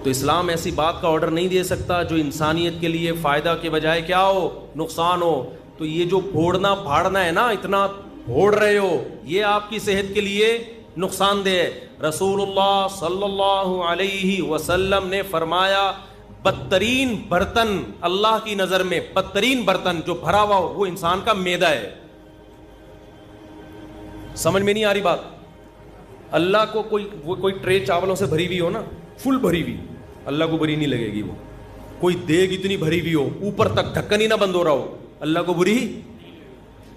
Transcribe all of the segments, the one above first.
تو اسلام ایسی بات کا آرڈر نہیں دے سکتا جو انسانیت کے لیے فائدہ کے بجائے کیا ہو، نقصان ہو. تو یہ جو پھوڑنا پھاڑنا ہے نا، اتنا پھوڑ رہے ہو، یہ آپ کی صحت کے لیے نقصان دہ ہے. رسول اللہ صلی اللہ علیہ وسلم نے فرمایا بدترین برتن اللہ کی نظر میں، بدترین برتن جو بھرا ہوا ہو وہ انسان کا معدہ ہے. سمجھ میں نہیں آ رہی بات؟ اللہ کو کوئی ٹرے چاولوں سے بھری ہوئی ہو نا، فل بھری ہوئی، اللہ کو بری نہیں لگے گی. وہ کوئی دیگ اتنی بھری ہوئی ہو، اوپر تک ڈھکن ہی نہ بند ہو رہا ہو، اللہ کو بری.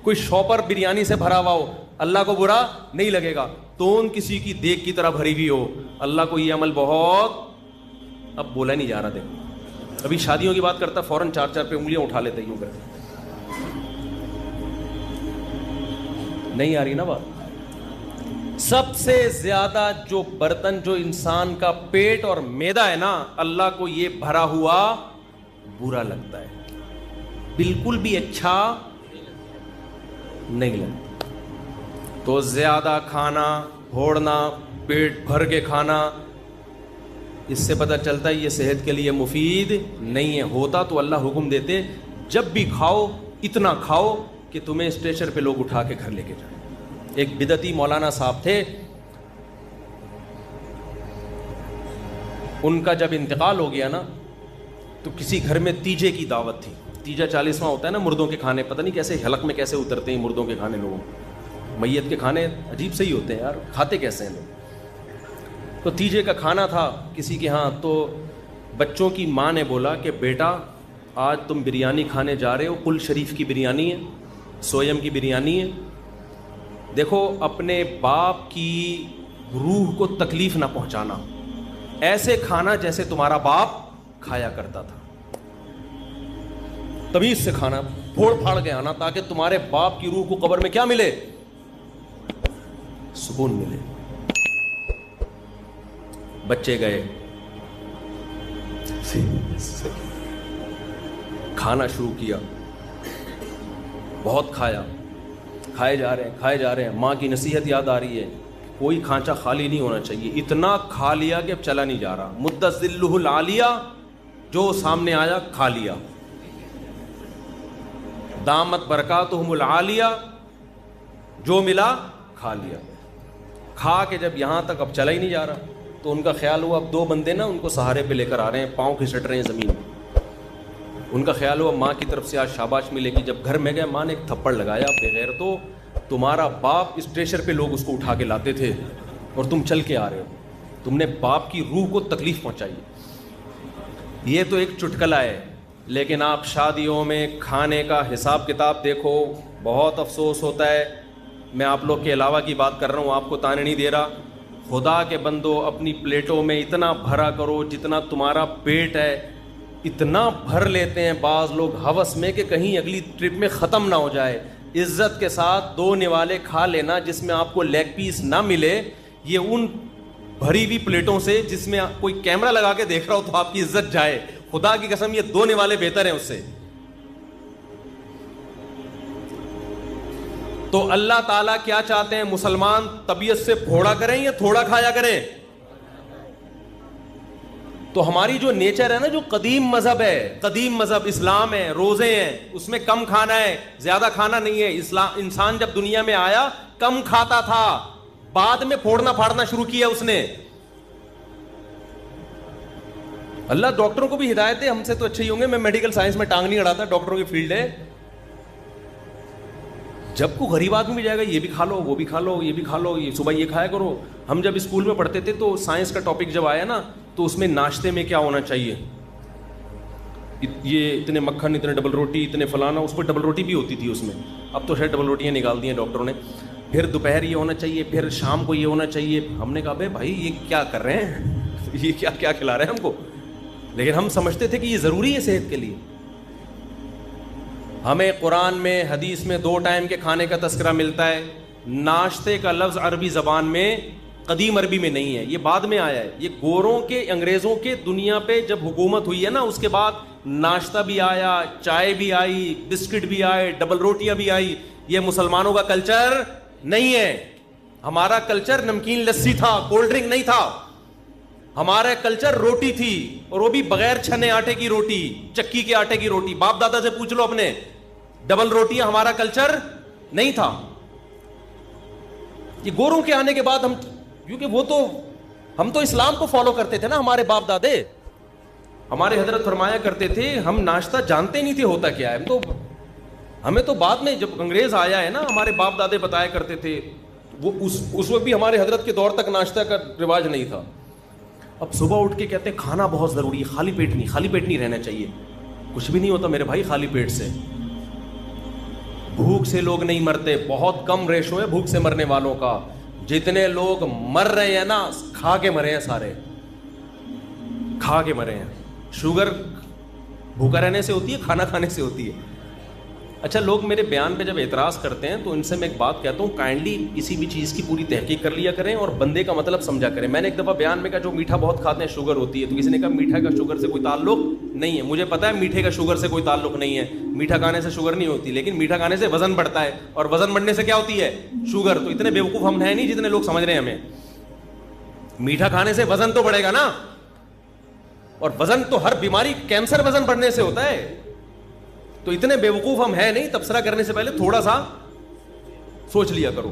کوئی شاپر بریانی سے بھرا ہوا ہو، اللہ کو برا نہیں لگے گا. تون کسی کی دیگ کی طرح بھری ہوئی ہو، اللہ کو یہ عمل بہت، اب بولا نہیں جا رہا. دیکھ ابھی شادیوں کی بات کرتا فوراً 4 پہ انگلیاں اٹھا لیتے یوں کر. نہیں آ رہی نا بات؟ سب سے زیادہ جو برتن جو انسان کا پیٹ اور معدہ ہے نا، اللہ کو یہ بھرا ہوا برا لگتا ہے، بالکل بھی اچھا نہیں لگتا. تو زیادہ کھانا، پھوڑنا، پیٹ بھر کے کھانا، اس سے پتہ چلتا ہے یہ صحت کے لیے مفید نہیں ہے. ہوتا تو اللہ حکم دیتے جب بھی کھاؤ اتنا کھاؤ کہ تمہیں اسٹریچر پہ لوگ اٹھا کے گھر لے کے جائیں. ایک بدعتی مولانا صاحب تھے، ان کا جب انتقال ہو گیا نا تو کسی گھر میں تیجے کی دعوت تھی. تیجا 40واں ہوتا ہے نا مردوں کے کھانے، پتہ نہیں کیسے حلق میں کیسے اترتے ہیں مردوں کے کھانے. لوگوں میت کے کھانے عجیب سے ہی ہوتے ہیں یار، کھاتے کیسے ہیں لوگ. تو تیجے کا کھانا تھا کسی کے ہاں. تو بچوں کی ماں نے بولا کہ بیٹا آج تم بریانی کھانے جا رہے ہو، کل شریف کی بریانی ہے، سویم کی بریانی ہے. دیکھو اپنے باپ کی روح کو تکلیف نہ پہنچانا، ایسے کھانا جیسے تمہارا باپ کھایا کرتا تھا. تمیز سے کھانا، پھوڑ پھاڑ کے آنا، تاکہ تمہارے باپ کی روح کو قبر میں کیا ملے؟ سکون ملے. بچے گئے کھانا شروع کیا، بہت کھایا، کھائے جا رہے ہیں. ماں کی نصیحت یاد آ رہی ہے، کوئی کھانچا خالی نہیں ہونا چاہیے. اتنا کھا لیا کہ اب چلا نہیں جا رہا. مدت ذلہ العالیہ، جو سامنے آیا کھا لیا. دامت برکاتہم العالیہ، جو ملا کھا لیا. کھا کے جب یہاں تک اب چلا ہی نہیں جا رہا تو ان کا خیال ہوا اب 2 بندے نا ان کو سہارے پہ لے کر آ رہے ہیں، پاؤں کھسٹ رہے ہیں زمین. ان کا خیال ہوا ماں کی طرف سے آج شاباش ملے گی. جب گھر میں گئے ماں نے ایک تھپڑ لگایا، بغیر تو تمہارا باپ اسٹریچر پہ لوگ اس کو اٹھا کے لاتے تھے اور تم چل کے آ رہے ہو، تم نے باپ کی روح کو تکلیف پہنچائی. یہ تو ایک چٹکلا ہے، لیکن آپ شادیوں میں کھانے کا حساب کتاب دیکھو، بہت افسوس ہوتا ہے. میں آپ لوگ کے علاوہ کی بات کر رہا ہوں، آپ کو تانے نہیں دے رہا. خدا کے بندو اپنی پلیٹوں میں اتنا بھرا کرو جتنا تمہارا پیٹ ہے. اتنا بھر لیتے ہیں بعض لوگ ہوس میں کہ کہیں اگلی ٹرپ میں ختم نہ ہو جائے. عزت کے ساتھ 2 نوالے کھا لینا جس میں آپ کو لیگ پیس نہ ملے، یہ ان بھری ہوئی پلیٹوں سے جس میں کوئی کیمرہ لگا کے دیکھ رہا ہو تو آپ کی عزت جائے. خدا کی قسم یہ 2 نوالے بہتر ہیں اس سے. تو اللہ تعالیٰ کیا چاہتے ہیں؟ مسلمان طبیعت سے پھوڑا کریں یا تھوڑا کھایا کریں؟ تو ہماری جو نیچر ہے نا، جو قدیم مذہب ہے، قدیم مذہب اسلام ہے، روزے ہیں، اس میں کم کھانا ہے، زیادہ کھانا نہیں ہے. انسان جب دنیا میں آیا کم کھاتا تھا، بعد میں پھوڑنا پھاڑنا شروع کیا اس نے. اللہ ڈاکٹروں کو بھی ہدایت ہے، ہم سے تو اچھے ہی ہوں گے. میں میڈیکل سائنس میں ٹانگ نہیں اڑاتا، ڈاکٹروں کی فیلڈ ہے. جب کو غریب آدمی بھی جائے گا یہ بھی کھا لو، وہ بھی کھا لو، یہ بھی کھا لو، یہ صبح یہ کھایا کرو. ہم جب اسکول میں پڑھتے تھے تو سائنس کا ٹاپک جب آیا نا تو اس میں ناشتے میں کیا ہونا چاہیے، یہ اتنے مکھن، اتنے ڈبل روٹی، اتنے فلانا. اس پر ڈبل روٹی بھی ہوتی تھی اس میں، اب تو شاید ڈبل روٹیاں نکال دی ہیں ڈاکٹروں نے. پھر دوپہر یہ ہونا چاہیے، پھر شام کو یہ ہونا چاہیے. ہم نے کہا بھائی یہ کیا کر رہے ہیں، یہ کیا کھلا رہے ہیں ہم کو. لیکن ہم سمجھتے تھے کہ یہ ضروری ہے صحت کے لیے. ہمیں قرآن میں حدیث میں 2 ٹائم کے کھانے کا تذکرہ ملتا ہے. ناشتے کا لفظ عربی زبان میں قدیم عربی میں نہیں ہے، یہ بعد میں آیا ہے. یہ گوروں کے، انگریزوں کے دنیا پہ جب حکومت ہوئی ہے نا، اس کے بعد ناشتہ بھی آیا، چائے بھی آئی، بسکٹ بھی آئے، ڈبل روٹیاں بھی آئی. یہ مسلمانوں کا کلچر نہیں ہے. ہمارا کلچر نمکین لسی تھا، کولڈ ڈرنک نہیں تھا. ہمارا کلچر روٹی تھی, اور وہ بھی بغیر چھنے آٹے کی روٹی, چکی کے آٹے کی روٹی. باپ دادا سے پوچھ لو اپنے, ڈبل روٹیاں ہمارا کلچر نہیں تھا. یہ گوروں کے آنے کے بعد ہم, کیونکہ ہم تو اسلام کو فالو کرتے تھے نا, ہمارے باپ دادے. ہمارے حضرت فرمایا کرتے تھے ہم ناشتہ جانتے نہیں تھے ہوتا کیا ہے, ہمیں تو بعد میں جب انگریز آیا ہے نا, ہمارے باپ دادے بتایا کرتے تھے. وہ اس وقت بھی ہمارے حضرت کے دور تک ناشتہ کا رواج نہیں تھا. اب صبح اٹھ کے کہتے ہیں کھانا بہت ضروری ہے, خالی پیٹ نہیں رہنا چاہیے. کچھ بھی نہیں ہوتا میرے بھائی خالی پیٹ سے. بھوک سے لوگ نہیں مرتے, بہت کم ریشو ہے بھوک سے مرنے والوں کا. جتنے لوگ مر رہے ہیں نا, کھا کے مرے ہیں, سارے کھا کے مرے ہیں. شوگر بھوکا رہنے سے ہوتی ہے, کھانا کھانے سے ہوتی ہے. اچھا, لوگ میرے بیان پہ جب اعتراض کرتے ہیں تو ان سے میں ایک بات کہتا ہوں, کائنڈلی کسی بھی چیز کی پوری تحقیق کر لیا کریں اور بندے کا مطلب سمجھا کریں. میں نے ایک دفعہ بیان میں کہا جو میٹھا بہت کھاتے ہیں شوگر ہوتی ہے, تو کسی نے کہا میٹھا کا شوگر سے کوئی تعلق نہیں ہے. مجھے پتا ہے میٹھے کا شوگر سے کوئی تعلق نہیں ہے, میٹھا کھانے سے شوگر نہیں ہوتی, لیکن میٹھا کھانے سے وزن بڑھتا ہے, اور وزن بڑھنے سے کیا ہوتی ہے, شوگر. تو اتنے بیوقوف ہم ہیں نہیں جتنے لوگ سمجھ رہے ہیں ہمیں. میٹھا کھانے سے وزن تو بڑھے گا نا, اور وزن تو ہر بیماری, کینسر وزن بڑھنے سے ہوتا ہے. تو اتنے بیوقوف ہم ہیں نہیں, تبصرہ کرنے سے پہلے تھوڑا سا سوچ لیا کرو.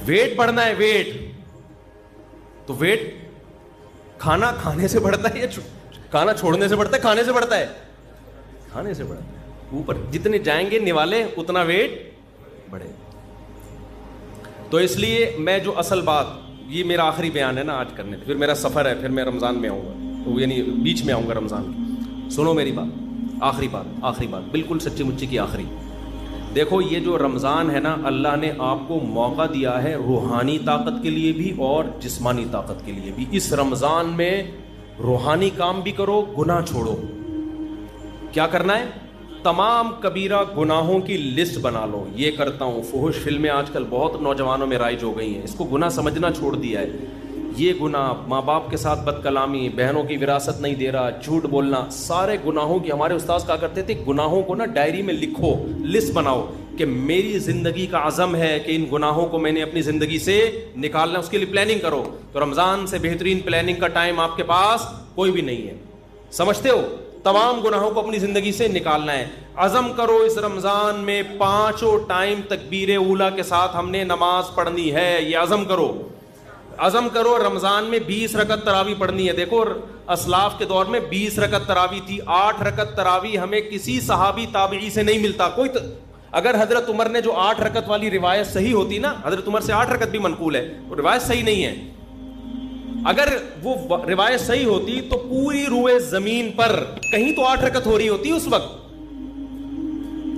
ویٹ بڑھنا ہے, ویٹ تو ویٹ کھانا کھانے سے بڑھتا ہے یا کھانا چھوڑنے سے بڑھتا ہے؟ کھانے سے بڑھتا ہے, کھانے سے بڑھتا ہے. اوپر جتنے جائیں گے نوالے اتنا ویٹ بڑھے. تو اس لیے میں جو اصل بات, یہ میرا آخری بیان ہے نا آج کرنے, پھر میرا سفر ہے, پھر میں رمضان میں آؤں گا, تو یعنی بیچ میں آؤں گا رمضان کی. سنو میری بات, آخری بات بالکل سچی مچی کی آخری. دیکھو یہ جو رمضان ہے نا, اللہ نے آپ کو موقع دیا ہے روحانی طاقت کے لیے بھی اور جسمانی طاقت کے لیے بھی. اس رمضان میں روحانی کام بھی کرو, گناہ چھوڑو. کیا کرنا ہے؟ تمام کبیرہ گناہوں کی لسٹ بنا لو. یہ کرتا ہوں, فحش فلمیں آج کل بہت نوجوانوں میں رائج ہو گئی ہیں, اس کو گناہ سمجھنا چھوڑ دیا ہے. یہ گناہ, ماں باپ کے ساتھ بد کلامی, بہنوں کی وراثت نہیں دے رہا, جھوٹ بولنا, سارے گناہوں کی. ہمارے استاذ کہا کرتے تھے گناہوں کو نا ڈائری میں لکھو, لسٹ بناؤ کہ میری زندگی کا عزم ہے کہ ان گناہوں کو میں نے اپنی زندگی سے نکالنا, اس کے لیے پلاننگ کرو. تو رمضان سے بہترین پلاننگ کا ٹائم آپ کے پاس کوئی بھی نہیں ہے. سمجھتے ہو؟ تمام گناہوں کو اپنی زندگی سے نکالنا ہے. عزم کرو اس رمضان میں 5 ٹائم تکبیر اولیٰ کے ساتھ ہم نے نماز پڑھنی ہے. یہ عزم کرو, عزم کرو. رمضان میں 20 رکعت تراویح پڑھنی ہے. دیکھو اسلاف کے دور میں 20 رکعت تراویح تھی. 8 رکعت تراویح ہمیں کسی صحابی تابعی سے نہیں ملتا. اگر حضرت عمر نے جو 8 رکعت والی روایت صحیح ہوتی نا, حضرت عمر سے 8 رکعت بھی منقول ہے, وہ روایت صحیح نہیں ہے. اگر وہ روایت صحیح ہوتی تو پوری روئے زمین پر کہیں تو 8 رکعت ہو رہی ہوتی. اس وقت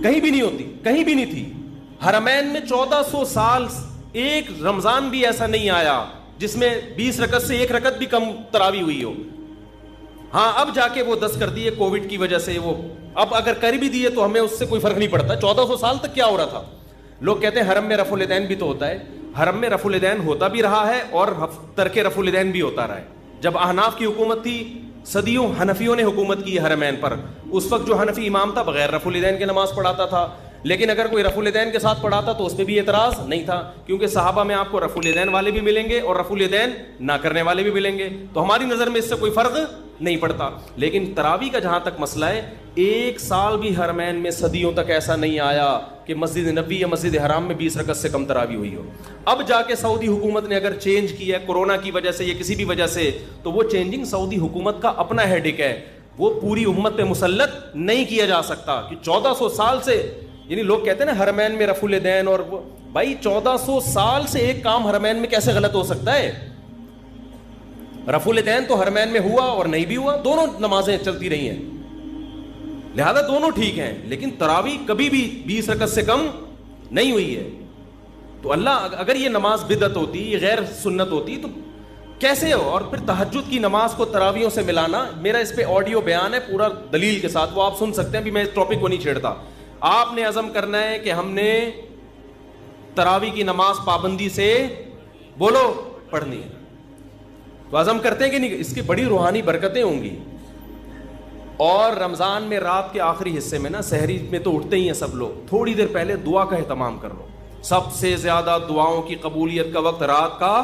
کہیں بھی نہیں ہوتی, کہیں بھی نہیں تھی. حرمین میں 1400 سال ایک رمضان بھی ایسا نہیں آیا جس میں 20 رکعت سے 1 رکعت بھی کم تراویح ہوئی ہو. ہاں اب جا کے وہ 10 کر دیے کووڈ کی وجہ سے. وہ اب اگر کر بھی دیے تو ہمیں اس سے کوئی فرق نہیں پڑتا. 1400 سال تک کیا ہو رہا تھا؟ لوگ کہتے ہیں حرم میں رفع الیدین بھی تو ہوتا ہے. حرم میں رفع الیدین ہوتا بھی رہا ہے اور ترک رفع الیدین بھی ہوتا رہا ہے. جب احناف کی حکومت تھی, صدیوں حنفیوں نے حکومت کی حرمین پر. اس وقت جو حنفی امام تھا بغیر رفع الیدین کے نماز پڑھاتا تھا, لیکن اگر کوئی رفع الیدین کے ساتھ پڑھاتا تو اس پہ بھی اعتراض نہیں تھا, کیونکہ صحابہ میں آپ کو رفع الیدین والے بھی ملیں گے اور رفع الیدین نہ کرنے والے بھی ملیں گے. تو ہماری نظر میں اس سے کوئی فرق نہیں پڑتا. لیکن تراویح کا جہاں تک مسئلہ ہے, 1 سال بھی حرمین میں صدیوں تک ایسا نہیں آیا کہ مسجد نبوی یا مسجد حرام میں 20 رکعت سے کم تراویح ہوئی ہو. اب جا کے سعودی حکومت نے اگر چینج کیا ہے کورونا کی وجہ سے یا کسی بھی وجہ سے, تو وہ چینجنگ سعودی حکومت کا اپنا ہیڈک ہے, وہ پوری امت پہ مسلط نہیں کیا جا سکتا. کہ 1400 سال سے, یعنی لوگ کہتے ہیں نا حرمین میں رفع الیدین, اور بھائی 1400 سال سے ایک کام حرمین میں کیسے غلط ہو سکتا ہے؟ رفع الیدین تو حرمین میں ہوا اور نہیں بھی ہوا, دونوں نمازیں چلتی رہی ہیں, لہذا دونوں ٹھیک ہیں. لیکن تراویح کبھی بھی 20 رکعت سے کم نہیں ہوئی ہے. تو اللہ, اگر یہ نماز بدعت ہوتی, یہ غیر سنت ہوتی, تو کیسے ہو؟ اور پھر تہجد کی نماز کو تراویحوں سے ملانا, میرا اس پہ آڈیو بیان ہے پورا دلیل کے ساتھ, وہ آپ سن سکتے ہیں. ابھی میں اس ٹاپک کو نہیں چھیڑتا. آپ نے عزم کرنا ہے کہ ہم نے تراویح کی نماز پابندی سے بولو پڑھنی ہے. تو عزم کرتے ہیں کہ نہیں؟ اس کی بڑی روحانی برکتیں ہوں گی. اور رمضان میں رات کے آخری حصے میں نا, سحری میں تو اٹھتے ہی ہیں سب لوگ, تھوڑی دیر پہلے دعا کا اہتمام کر لو. سب سے زیادہ دعاؤں کی قبولیت کا وقت رات کا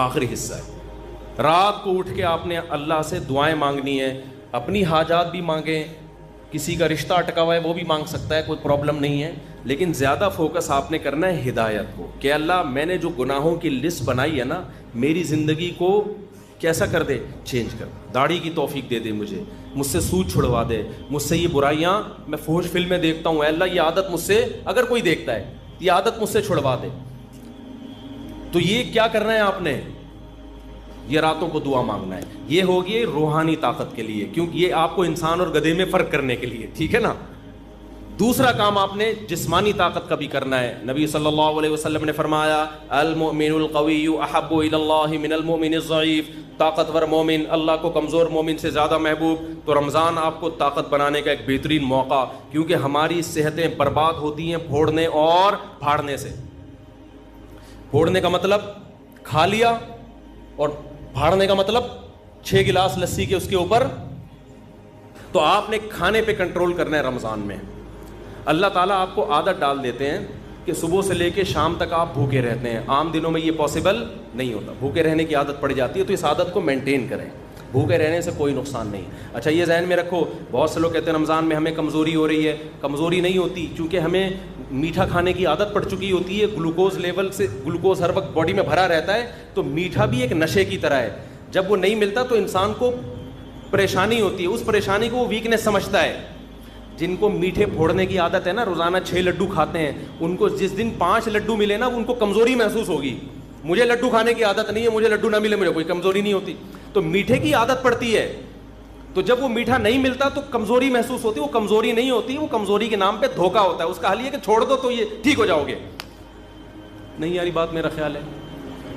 آخری حصہ ہے۔ رات کو اٹھ کے آپ نے اللہ سے دعائیں مانگنی ہے، اپنی حاجات بھی مانگیں، کسی کا رشتہ اٹکا ہوا ہے وہ بھی مانگ سکتا ہے، کوئی پرابلم نہیں ہے، لیکن زیادہ فوکس آپ نے کرنا ہے ہدایت کو، کہ اللہ میں نے جو گناہوں کی لسٹ بنائی ہے نا، میری زندگی کو کیسا کر دے، چینج کر، داڑھی کی توفیق دے دے مجھ سے سود چھڑوا دے، مجھ سے یہ برائیاں، میں فحش فلمیں دیکھتا ہوں، اے اللہ یہ عادت مجھ سے، اگر کوئی دیکھتا ہے یہ عادت مجھ سے چھڑوا دے۔ تو یہ کیا کرنا ہے آپ نے، یہ راتوں کو دعا مانگنا ہے، یہ ہوگی روحانی طاقت کے لیے، کیونکہ یہ آپ کو انسان اور گدھے میں فرق کرنے کے لیے، ٹھیک ہے نا۔ دوسرا کام آپ نے جسمانی طاقت کا بھی کرنا ہے۔ نبی صلی اللہ علیہ وسلم نے فرمایا المؤمن القوی احب الی اللہ من المؤمن الضعیف، طاقتور مومن اللہ کو کمزور مومن سے زیادہ محبوب۔ تو رمضان آپ کو طاقت بنانے کا ایک بہترین موقع، کیونکہ ہماری صحتیں برباد ہوتی ہیں پھوڑنے اور پھاڑنے سے۔ پھوڑنے کا مطلب کھا لیا، اور پھاڑنے کا مطلب 6 گلاس لسی کے اس کے اوپر۔ تو آپ نے کھانے پہ کنٹرول کرنا ہے رمضان میں۔ اللہ تعالیٰ آپ کو عادت ڈال دیتے ہیں کہ صبح سے لے کے شام تک آپ بھوکے رہتے ہیں، عام دنوں میں یہ پاسبل نہیں ہوتا، بھوکے رہنے کی عادت پڑ جاتی ہے، تو اس عادت کو مینٹین کریں، بھوکے رہنے سے کوئی نقصان نہیں۔ اچھا یہ ذہن میں رکھو، بہت سے لوگ کہتے ہیں رمضان میں ہمیں کمزوری ہو رہی ہے، کمزوری نہیں ہوتی، چونکہ ہمیں میٹھا کھانے کی عادت پڑ چکی ہوتی ہے، گلوکوز لیول سے گلوکوز ہر وقت باڈی میں بھرا رہتا ہے، تو میٹھا بھی ایک نشے کی طرح ہے، جب وہ نہیں ملتا تو انسان کو پریشانی ہوتی ہے، اس پریشانی کو وہ ویکنیس سمجھتا ہے۔ جن کو میٹھے پھوڑنے کی عادت ہے نا، روزانہ 6 لڈو کھاتے ہیں، ان کو جس دن 5 لڈو ملے نا، ان کو کمزوری محسوس ہوگی۔ مجھے لڈو کھانے کی عادت نہیں ہے، مجھے لڈو نہ ملے مجھے کوئی کمزوری نہیں ہوتی، تو میٹھے کی عادت پڑتی ہے، تو جب وہ میٹھا نہیں ملتا تو کمزوری محسوس ہوتی ہے، وہ کمزوری نہیں ہوتی، وہ کمزوری کے نام پہ دھوکہ ہوتا ہے۔ اس کا حل یہ کہ چھوڑ دو تو یہ ٹھیک ہو جاؤ گے۔ نہیں یاری بات میرا خیال ہے۔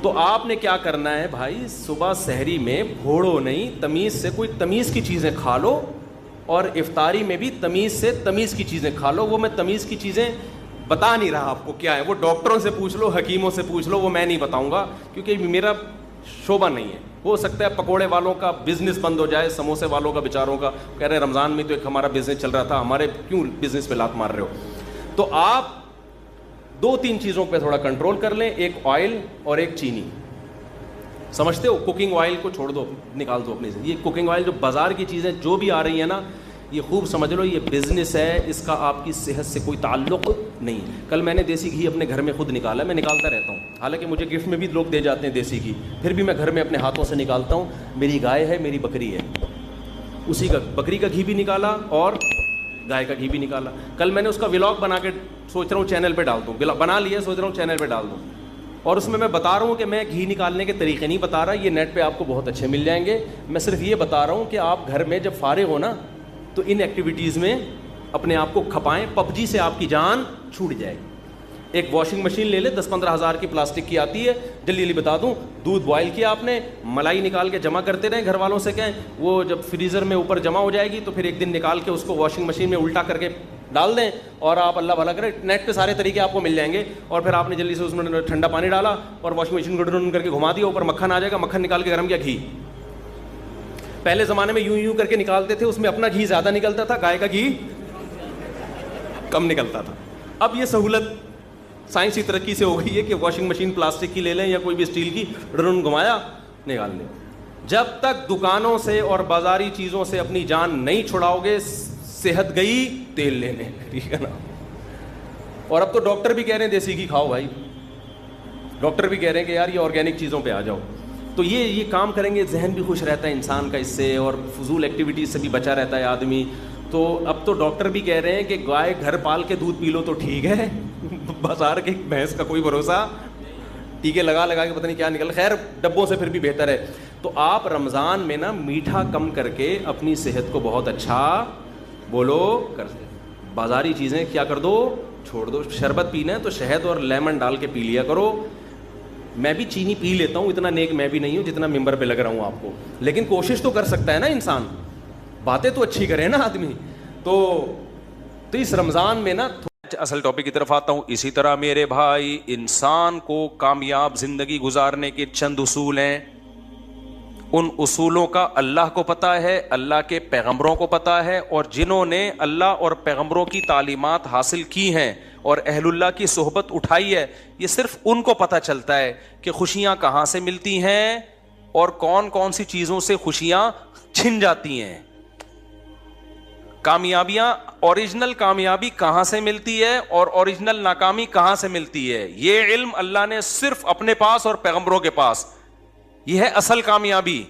تو آپ نے کیا کرنا ہے بھائی، صبح سحری میں پھوڑو نہیں، تمیز سے کوئی تمیز کی چیزیں کھا لو، اور افطاری میں بھی تمیز سے تمیز کی چیزیں کھا لو۔ وہ میں تمیز کی چیزیں بتا نہیں رہا آپ کو کیا ہے، وہ ڈاکٹروں سے پوچھ لو، حکیموں سے پوچھ لو، وہ میں نہیں بتاؤں گا کیونکہ میرا شعبہ نہیں ہے۔ ہو سکتا ہے پکوڑے والوں کا بزنس بند ہو جائے، سموسے والوں کا بیچاروں کا، کہہ رہے ہیں رمضان میں تو ایک ہمارا بزنس چل رہا تھا، ہمارے کیوں بزنس پہ لات مار رہے ہو؟ تو آپ 2-3 چیزوں پہ تھوڑا کنٹرول کر لیں، ایک آئل اور ایک چینی۔ سمجھتے ہو، کوکنگ آئل کو چھوڑ دو، نکال دو اپنے سے۔ یہ کوکنگ آئل جو بازار کی چیزیں جو بھی آ رہی ہیں نا، یہ خوب سمجھ لو یہ بزنس ہے، اس کا آپ کی صحت سے کوئی تعلق نہیں۔ کل میں نے دیسی گھی اپنے گھر میں خود نکالا، میں نکالتا رہتا ہوں، حالانکہ مجھے گفٹ میں بھی لوگ دے جاتے ہیں دیسی گھی، پھر بھی میں گھر میں اپنے ہاتھوں سے نکالتا ہوں۔ میری گائے ہے، میری بکری ہے، اسی کا بکری کا گھی بھی نکالا اور گائے کا گھی بھی نکالا۔ کل میں نے اس کا ولاگ بنا کے سوچ رہا ہوں چینل پہ ڈال دوں، بنا لیا، سوچ رہا ہوں چینل پہ ڈال دوں، اور اس میں بتا رہا ہوں کہ میں گھی نکالنے کے طریقے نہیں بتا رہا، یہ نیٹ پہ آپ کو بہت اچھے مل جائیں گے۔ میں صرف یہ بتا رہا ہوں کہ آپ گھر میں جب فارغ ہو نا تو ان ایکٹیویٹیز میں اپنے آپ کو کھپائیں، پبجی سے آپ کی جان چھوٹ جائے گی۔ ایک واشنگ مشین لے لے، 10-15 ہزار کی پلاسٹک کی آتی ہے، جلدی جلدی بتا دوں، دودھ بوائل کیا آپ نے، ملائی نکال کے جمع کرتے رہیں، گھر والوں سے کہیں، وہ جب فریزر میں اوپر جمع ہو جائے گی تو پھر ایک دن نکال کے اس کو واشنگ مشین میں الٹا کر کے ڈال دیں، اور آپ اللہ بھلا کریں، نیٹ پہ سارے طریقے آپ کو مل جائیں گے۔ اور پھر آپ نے جلدی سے اس میں ٹھنڈا پانی ڈالا اور واشنگ مشین کو ڈرن کر کے گھما دیا، اوپر مکھن آ جائے گا، مکھن نکال کے گرم کیا، گھی۔ پہلے زمانے میں یوں کر کے نکالتے تھے، اس میں اپنا گھی زیادہ نکلتا تھا، گائے کا گھی کم نکلتا تھا۔ اب یہ سہولت سائنسی ترقی سے ہو گئی ہے کہ واشنگ مشین پلاسٹک کی لے لیں یا کوئی بھی اسٹیل کی، ڈرن گھمایا، نکال لیں۔ جب تک دکانوں سے اور بازاری چیزوں سے اپنی جان نہیں چھڑاؤ گے، صحت گئی تیل لینے، ٹھیک ہے نا۔ اور اب تو ڈاکٹر بھی کہہ رہے ہیں دیسی گھی کھاؤ بھائی، ڈاکٹر بھی کہہ رہے ہیں کہ یار یہ آرگینک چیزوں پہ آ جاؤ۔ تو یہ کام کریں گے، ذہن بھی خوش رہتا ہے انسان کا اس سے، اور فضول ایکٹیویٹیز سے بھی بچا رہتا ہے آدمی۔ تو اب تو ڈاکٹر بھی کہہ رہے ہیں کہ گائے گھر پال کے دودھ پی لو تو ٹھیک ہے، بازار کے بھینس کا کوئی بھروسہ، ٹیکے لگا کے پتہ نہیں کیا نکل، خیر ڈبوں سے پھر بھی بہتر ہے۔ تو آپ رمضان میں نا میٹھا کم کر کے اپنی صحت کو بہت اچھا بولو کر دیں، بازاری چیزیں کیا کر دو، چھوڑ دو۔ شربت پینا ہے تو شہد اور لیمن ڈال کے پی لیا کرو۔ میں بھی چینی پی لیتا ہوں، اتنا نیک میں بھی نہیں ہوں جتنا ممبر پہ لگ رہا ہوں آپ کو، لیکن کوشش تو کر سکتا ہے نا انسان، باتیں تو اچھی کرے نا آدمی۔ تو اس رمضان میں نا اصل ٹاپک کی طرف آتا ہوں۔ اسی طرح میرے بھائی، انسان کو کامیاب زندگی گزارنے کے چند اصول ہیں، ان اصولوں کا اللہ کو پتہ ہے، اللہ کے پیغمبروں کو پتہ ہے، اور جنہوں نے اللہ اور پیغمبروں کی تعلیمات حاصل کی ہیں اور اہل اللہ کی صحبت اٹھائی ہے، یہ صرف ان کو پتہ چلتا ہے کہ خوشیاں کہاں سے ملتی ہیں اور کون کون سی چیزوں سے خوشیاں چھن جاتی ہیں، کامیابیاں، اوریجنل کامیابی کہاں سے ملتی ہے اور اوریجنل ناکامی کہاں سے ملتی ہے۔ یہ علم اللہ نے صرف اپنے پاس اور پیغمبروں کے پاس، یہ ہے اصل کامیابی۔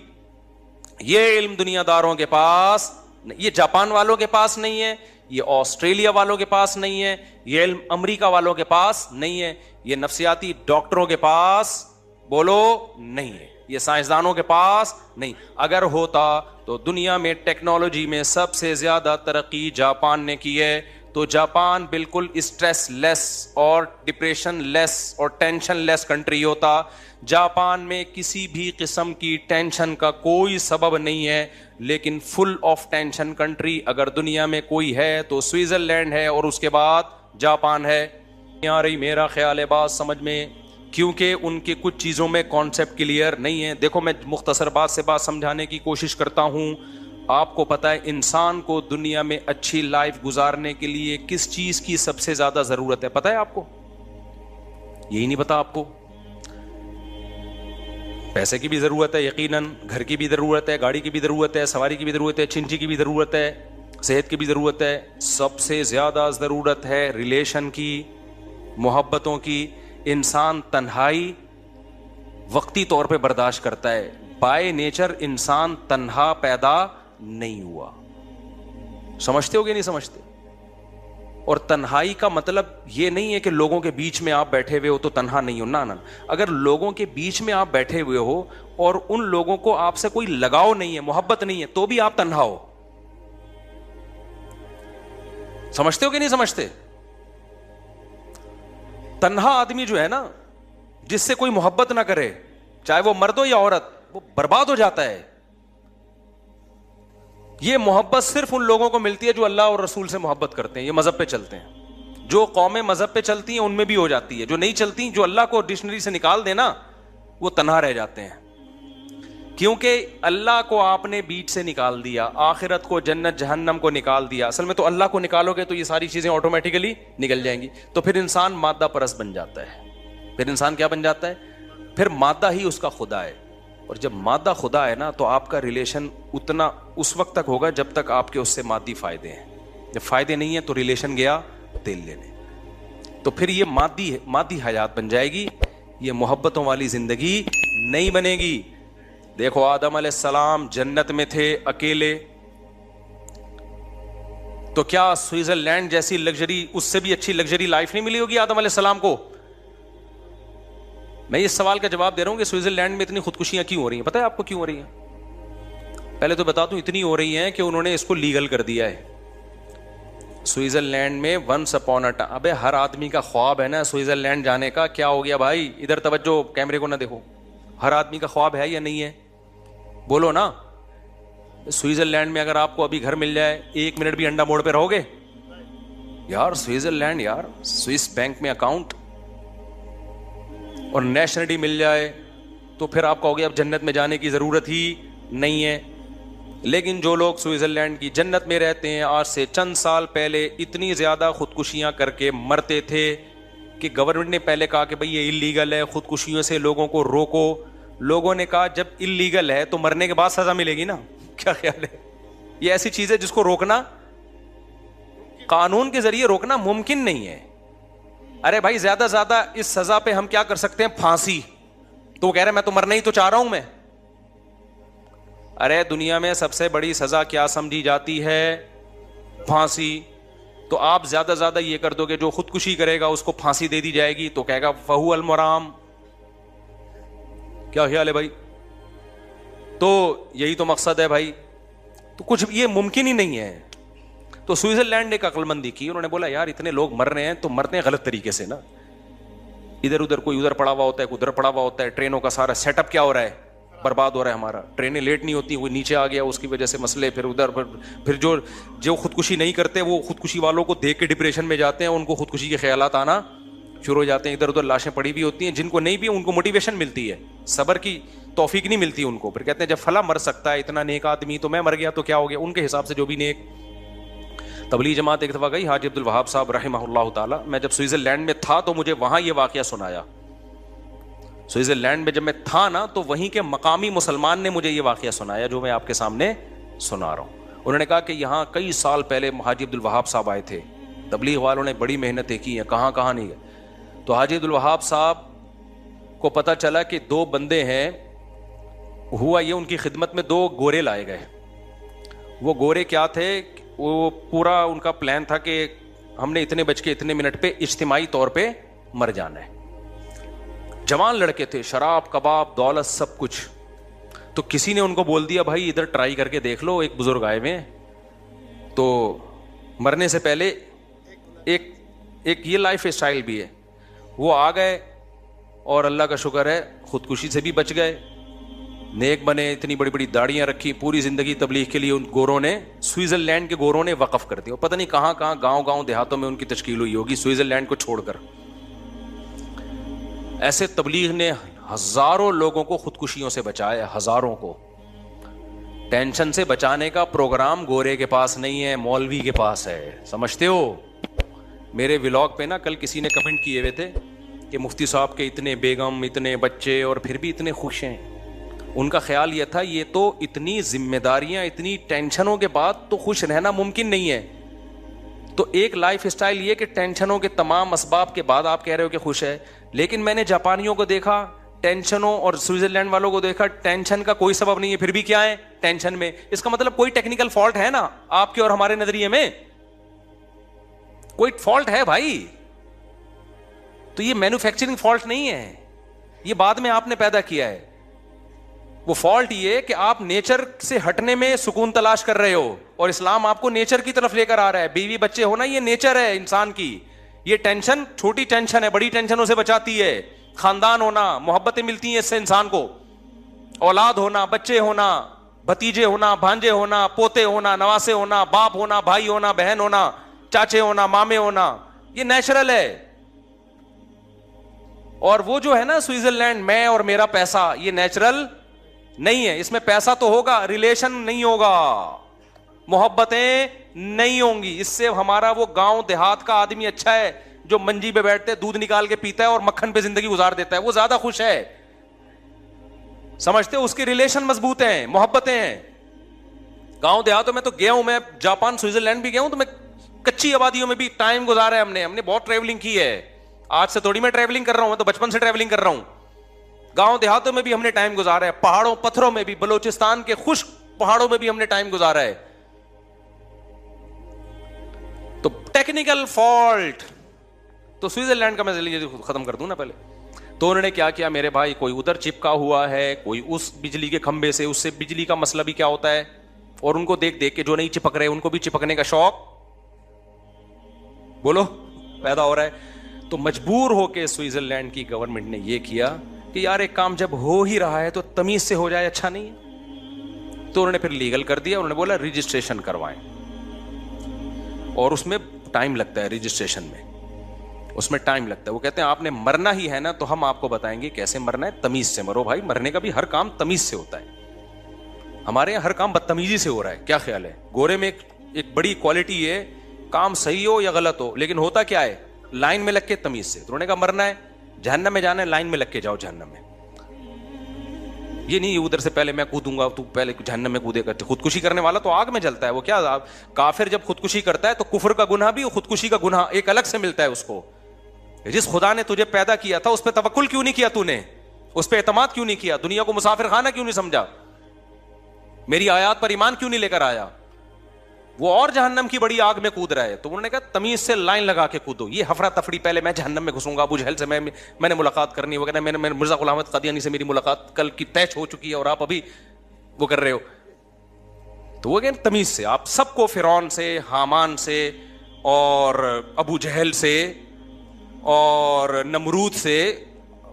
یہ علم دنیا داروں کے پاس، یہ جاپان والوں کے پاس نہیں ہے، یہ آسٹریلیا والوں کے پاس نہیں ہے، یہ علم امریکہ والوں کے پاس نہیں ہے، یہ نفسیاتی ڈاکٹروں کے پاس بولو نہیں ہے، یہ سائنسدانوں کے پاس نہیں۔ اگر ہوتا تو دنیا میں ٹیکنالوجی میں سب سے زیادہ ترقی جاپان نے کی ہے، تو جاپان بالکل اسٹریس لیس اور ڈپریشن لیس اور ٹینشن لیس کنٹری ہوتا۔ جاپان میں کسی بھی قسم کی ٹینشن کا کوئی سبب نہیں ہے، لیکن فل آف ٹینشن کنٹری اگر دنیا میں کوئی ہے تو سوئٹزرلینڈ ہے اور اس کے بعد جاپان ہے۔ آ رہی میرا خیال ہے بات سمجھ میں، کیونکہ ان کے کچھ چیزوں میں کانسیپٹ کلیئر نہیں ہے۔ دیکھو میں مختصر بات سے بات سمجھانے کی کوشش کرتا ہوں۔ آپ کو پتہ ہے انسان کو دنیا میں اچھی لائف گزارنے کے لیے کس چیز کی سب سے زیادہ ضرورت ہے، پتہ ہے آپ کو؟ یہی نہیں پتا آپ کو؟ پیسے کی بھی ضرورت ہے یقیناً، گھر کی بھی ضرورت ہے، گاڑی کی بھی ضرورت ہے، سواری کی بھی ضرورت ہے، چنچی کی بھی ضرورت ہے، صحت کی بھی ضرورت ہے۔ سب سے زیادہ ضرورت ہے ریلیشن کی، محبتوں کی۔ انسان تنہائی وقتی طور پہ برداشت کرتا ہے، بائی نیچر انسان تنہا پیدا نہیں ہوا۔ سمجھتے ہو کہ نہیں سمجھتے؟ اور تنہائی کا مطلب یہ نہیں ہے کہ لوگوں کے بیچ میں آپ بیٹھے ہوئے ہو تو تنہا نہیں ہو، نہ۔ اگر لوگوں کے بیچ میں آپ بیٹھے ہوئے ہو اور ان لوگوں کو آپ سے کوئی لگاؤ نہیں ہے، محبت نہیں ہے، تو بھی آپ تنہا ہو۔ سمجھتے ہو کہ نہیں سمجھتے؟ تنہا آدمی جو ہے نا، جس سے کوئی محبت نہ کرے، چاہے وہ مرد ہو یا عورت، وہ برباد ہو جاتا ہے۔ یہ محبت صرف ان لوگوں کو ملتی ہے جو اللہ اور رسول سے محبت کرتے ہیں، یہ مذہب پہ چلتے ہیں۔ جو قومیں مذہب پہ چلتی ہیں ان میں بھی ہو جاتی ہے، جو نہیں چلتی، جو اللہ کو ڈکشنری سے نکال دینا، وہ تنہا رہ جاتے ہیں۔ کیونکہ اللہ کو آپ نے بیچ سے نکال دیا، آخرت کو، جنت جہنم کو نکال دیا۔ اصل میں تو اللہ کو نکالو گے تو یہ ساری چیزیں آٹومیٹیکلی نکل جائیں گی، تو پھر انسان مادہ پرست بن جاتا ہے۔ پھر انسان کیا بن جاتا ہے؟ پھر مادہ ہی اس کا خدا ہے۔ اور جب مادہ خدا ہے نا تو آپ کا ریلیشن اتنا اس وقت تک ہوگا جب تک آپ کے اس سے مادی فائدے ہیں۔ جب فائدے نہیں ہیں تو ریلیشن گیا تیل لینے، تو پھر یہ مادی حیات بن جائے گی، یہ محبتوں والی زندگی نہیں بنے گی۔ دیکھو آدم علیہ السلام جنت میں تھے اکیلے، تو کیا سوئٹزرلینڈ جیسی لگژری، اس سے بھی اچھی لگژری لائف نہیں ملی ہوگی آدم علیہ السلام کو؟ میں اس سوال کا جواب دے رہا ہوں کہ سوئٹزرلینڈ میں اتنی خودکشیاں کیوں ہو رہی ہیں؟ پتہ ہے آپ کو کیوں ہو رہی ہیں؟ پہلے تو بتا دوں، اتنی ہو رہی ہیں کہ انہوں نے اس کو لیگل کر دیا ہے۔ سوئٹزرلینڈ میں ونس اپون اے ٹائم، ابے ہر آدمی کا خواب ہے نا سوئٹزرلینڈ جانے کا۔ کیا ہو گیا بھائی؟ ادھر توجہ، کیمرے کو نہ دیکھو۔ ہر آدمی کا خواب ہے یا نہیں ہے؟ بولو نا۔ سوئٹزرلینڈ میں اگر آپ کو ابھی گھر مل جائے، 1 منٹ بھی انڈا موڑ پہ رہو گے؟ یار سوئٹزرلینڈ، یار سوئس بینک میں اکاؤنٹ اور نیشنلٹی مل جائے تو پھر آپ کہو گے اب جنت میں جانے کی ضرورت ہی نہیں ہے۔ لیکن جو لوگ سوئٹزرلینڈ کی جنت میں رہتے ہیں، آج سے چند سال پہلے اتنی زیادہ خودکشیاں کر کے مرتے تھے کہ گورنمنٹ نے پہلے کہا کہ بھئی یہ اللیگل ہے، خودکشیوں سے لوگوں کو روکو۔ لوگوں نے کہا جب اللیگل ہے تو مرنے کے بعد سزا ملے گی نا، کیا خیال ہے؟ یہ ایسی چیز ہے جس کو روکنا، قانون کے ذریعے روکنا ممکن نہیں ہے۔ ارے بھائی زیادہ زیادہ اس سزا پہ ہم کیا کر سکتے ہیں؟ پھانسی۔ تو وہ کہہ رہے میں تو مرنا ہی تو چاہ رہا ہوں میں۔ ارے دنیا میں سب سے بڑی سزا کیا سمجھی جاتی ہے؟ پھانسی۔ تو آپ زیادہ زیادہ یہ کر دو کہ جو خودکشی کرے گا اس کو پھانسی دے دی جائے گی تو کہے گا فہو المرام۔ کیا خیال ہے بھائی؟ تو یہی تو مقصد ہے بھائی، تو کچھ یہ ممکن ہی نہیں ہے۔ تو سوئٹزرلینڈ نے ایک عقل مندی کی، انہوں نے بولا یار اتنے لوگ مر رہے ہیں تو مرتے ہیں غلط طریقے سے نا، ادھر ادھر کوئی ادھر پڑا ہوا ہوتا ہے، کوئی ادھر پڑا ہوا ہوتا ہے، ٹرینوں کا سارا سیٹ اپ کیا ہو رہا ہے؟ برباد ہو رہا ہے ہمارا، ٹرینیں لیٹ نہیں ہوتی، کوئی نیچے آ گیا اس کی وجہ سے مسئلے، پھر ادھر پھر جو خودکشی نہیں کرتے وہ خودکشی والوں کو دیکھ کے ڈپریشن میں جاتے ہیں، ان کو خودکشی کے خیالات آنا شروع ہو جاتے ہیں، ادھر ادھر لاشیں پڑی بھی ہوتی ہیں، جن کو نہیں بھی ان کو موٹیویشن ملتی ہے، صبر کی توفیق نہیں ملتی ان کو، پھر کہتے ہیں جب فلاں مر سکتا ہے اتنا نیک آدمی تو میں مر گیا تو کیا ہو گیا؟ ان کے حساب سے جو بھی نیک۔ تبلیغ جماعت ایک دفعہ گئی حاجی عبد الوہاب صاحب رحمہ اللہ تعالی. میں جب سوئٹزرلینڈ میں تھا تو مجھے وہاں یہ واقعہ سنایا. سوئٹزرلینڈ میں جب میں تھا نا تو وہیں کے مقامی مسلمان نے مجھے یہ واقعہ سنایا جو میں آپ کے سامنے سنا رہا ہوں. انہوں نے کہا کہ یہاں کئی سال پہلے حاجی عبد الوہاب صاحب آئے تھے, تبلیغ والوں نے بڑی محنتیں کی ہیں, کہاں کہاں نہیں گئے. تو حاجی عبد الوہاب صاحب کو پتہ چلا کہ 2 بندے ہیں. ہوا یہ ان کی خدمت میں 2 گورے لائے گئے. وہ گورے کیا تھے, وہ پورا ان کا پلان تھا کہ ہم نے اتنے بج کے اتنے منٹ پہ اجتماعی طور پہ مر جانا ہے. جوان لڑکے تھے, شراب کباب دولت سب کچھ. تو کسی نے ان کو بول دیا بھائی ادھر ٹرائی کر کے دیکھ لو, ایک بزرگ آئے ہوئے ہیں تو مرنے سے پہلے ایک یہ لائف اسٹائل بھی ہے. وہ آ گئے اور اللہ کا شکر ہے خودکشی سے بھی بچ گئے, نیک بنے, اتنی بڑی بڑی داڑیاں رکھی, پوری زندگی تبلیغ کے لیے ان گوروں نے, سوئٹزرلینڈ کے گوروں نے وقف کر دیا. پتہ نہیں کہاں کہاں گاؤں گاؤں دیہاتوں میں ان کی تشکیل ہوئی ہوگی سوئٹزرلینڈ کو چھوڑ کر. ایسے تبلیغ نے ہزاروں لوگوں کو خودکشیوں سے بچایا, ہزاروں کو. ٹینشن سے بچانے کا پروگرام گورے کے پاس نہیں ہے, مولوی کے پاس ہے, سمجھتے ہو. میرے ولاگ پہ نا کل کسی نے کمنٹ کیے ہوئے تھے کہ مفتی صاحب کے اتنے بیگم, اتنے بچے اور پھر بھی اتنے خوش ہیں. ان کا خیال یہ تھا یہ تو اتنی ذمہ داریاں, اتنی ٹینشنوں کے بعد تو خوش رہنا ممکن نہیں ہے. تو ایک لائف اسٹائل یہ کہ ٹینشنوں کے تمام اسباب کے بعد آپ کہہ رہے ہو کہ خوش ہے. لیکن میں نے جاپانیوں کو دیکھا ٹینشنوں, اور سوئٹزرلینڈ والوں کو دیکھا ٹینشن کا کوئی سبب نہیں ہے, پھر بھی کیا ہے ٹینشن میں. اس کا مطلب کوئی ٹیکنیکل فالٹ ہے نا آپ کے اور ہمارے نظریے میں, کوئی فالٹ ہے بھائی. تو یہ مینوفیکچرنگ فالٹ نہیں ہے, یہ بعد میں آپ نے پیدا کیا ہے. وہ فالٹ یہ کہ آپ نیچر سے ہٹنے میں سکون تلاش کر رہے ہو, اور اسلام آپ کو نیچر کی طرف لے کر آ رہا ہے. بیوی بچے ہونا یہ نیچر ہے انسان کی. یہ ٹینشن چھوٹی ٹینشن ہے, بڑی ٹینشنوں سے بچاتی ہے. خاندان ہونا, محبتیں ملتی ہیں اس سے انسان کو, اولاد ہونا, بچے ہونا, بھتیجے ہونا, بھانجے ہونا, پوتے ہونا, نواسے ہونا, باپ ہونا, بھائی ہونا, بہن ہونا, چاچے ہونا, مامے ہونا, یہ نیچرل ہے. اور وہ جو ہے نا سوئٹزرلینڈ, میں اور میرا پیسہ, یہ نیچرل نہیں ہے. اس میں پیسہ تو ہوگا, ریلیشن نہیں ہوگا, محبتیں نہیں ہوں گی. اس سے ہمارا وہ گاؤں دیہات کا آدمی اچھا ہے جو منجی پہ بیٹھتے دودھ نکال کے پیتا ہے اور مکھن پہ زندگی گزار دیتا ہے, وہ زیادہ خوش ہے. سمجھتے ہو, اس کے ریلیشن مضبوط ہیں, محبتیں ہیں. گاؤں دیہاتوں میں تو گیا ہوں, میں جاپان سوئٹزرلینڈ بھی گیا ہوں, تو میں کچی آبادیوں میں بھی ٹائم گزارا ہے ہم نے بہت ٹریولنگ کی ہے. آج سے تھوڑی میں ٹریولنگ کر رہا ہوں, میں تو بچپن سے ٹریولنگ کر رہا ہوں. گاؤں دیہاتوں میں بھی ہم نے ٹائم گزارا ہے, پہاڑوں پتھروں میں بھی, بلوچستان کے خشک پہاڑوں میں بھی ہم نے ٹائم گزارا ہے. تو ٹیکنیکل فالٹ تو سوئٹزرلینڈ کا میں ختم کر دوں نا پہلے. تو انہوں نے کیا کیا میرے بھائی, کوئی ادھر چپکا ہوا ہے, کوئی اس بجلی کے کھمبے سے, اس سے بجلی کا مسئلہ بھی کیا ہوتا ہے, اور ان کو دیکھ دیکھ کے جو نہیں چپک رہے ان کو بھی چپکنے کا شوق بولو پیدا ہو رہا ہے. تو مجبور ہو کے سوئٹزرلینڈ کی گورنمنٹ نے یہ کیا کہ یار ایک کام جب ہو ہی رہا ہے تو تمیز سے ہو جائے, اچھا نہیں ہے. تو انہوں نے پھر لیگل کر دیا, انہوں نے بولا رجسٹریشن کروائیں, اور اس میں ٹائم لگتا ہے, رجسٹریشن میں اس میں ٹائم لگتا ہے. وہ کہتے ہیں آپ نے مرنا ہی ہے نا تو ہم آپ کو بتائیں گے کیسے مرنا ہے, تمیز سے مرو بھائی. مرنے کا بھی ہر کام تمیز سے ہوتا ہے, ہمارے یہاں ہر کام بدتمیزی سے ہو رہا ہے. کیا خیال ہے, گورے میں ایک بڑی کوالٹی ہے, کام صحیح ہو یا غلط ہو لیکن ہوتا کیا ہے, لائن میں لگ کے تمیز سے. انہوں نے کہا مرنا ہے, جہنم میں جانا ہے, لائن میں لگ کے جاؤ جہنم میں. یہ نہیں ادھر سے پہلے میں کودوں گا تو پہلے جہنم میں کودے گا. خودکشی کرنے والا تو آگ میں جلتا ہے. وہ کیا کافر جب خودکشی کرتا ہے تو کفر کا گناہ بھی, خودکشی کا گناہ ایک الگ سے ملتا ہے اس کو. جس خدا نے تجھے پیدا کیا تھا اس پہ توکل کیوں نہیں کیا تو نے, اس پہ اعتماد کیوں نہیں کیا, دنیا کو مسافر خانہ کیوں نہیں سمجھا, میری آیات پر ایمان کیوں نہیں لے کر آیا, وہ اور جہنم کی بڑی آگ میں کود رہا ہے. تو انہوں نے کہا تمیز سے لائن لگا کے کودو. یہ ہفرا تفری, پہلے میں جہنم میں گھسوں گا, ابو جہل سے میں نے ملاقات کرنی, وہ کہنا میں نے مرزا غلام احمد قادیانی سے میری ملاقات کل کی طے ہو چکی ہے اور آپ ابھی وہ کر رہے ہو. تو وہ کہنا تمیز سے. آپ سب کو فرعون سے, حامان سے, اور ابو جہل سے, اور نمرود سے,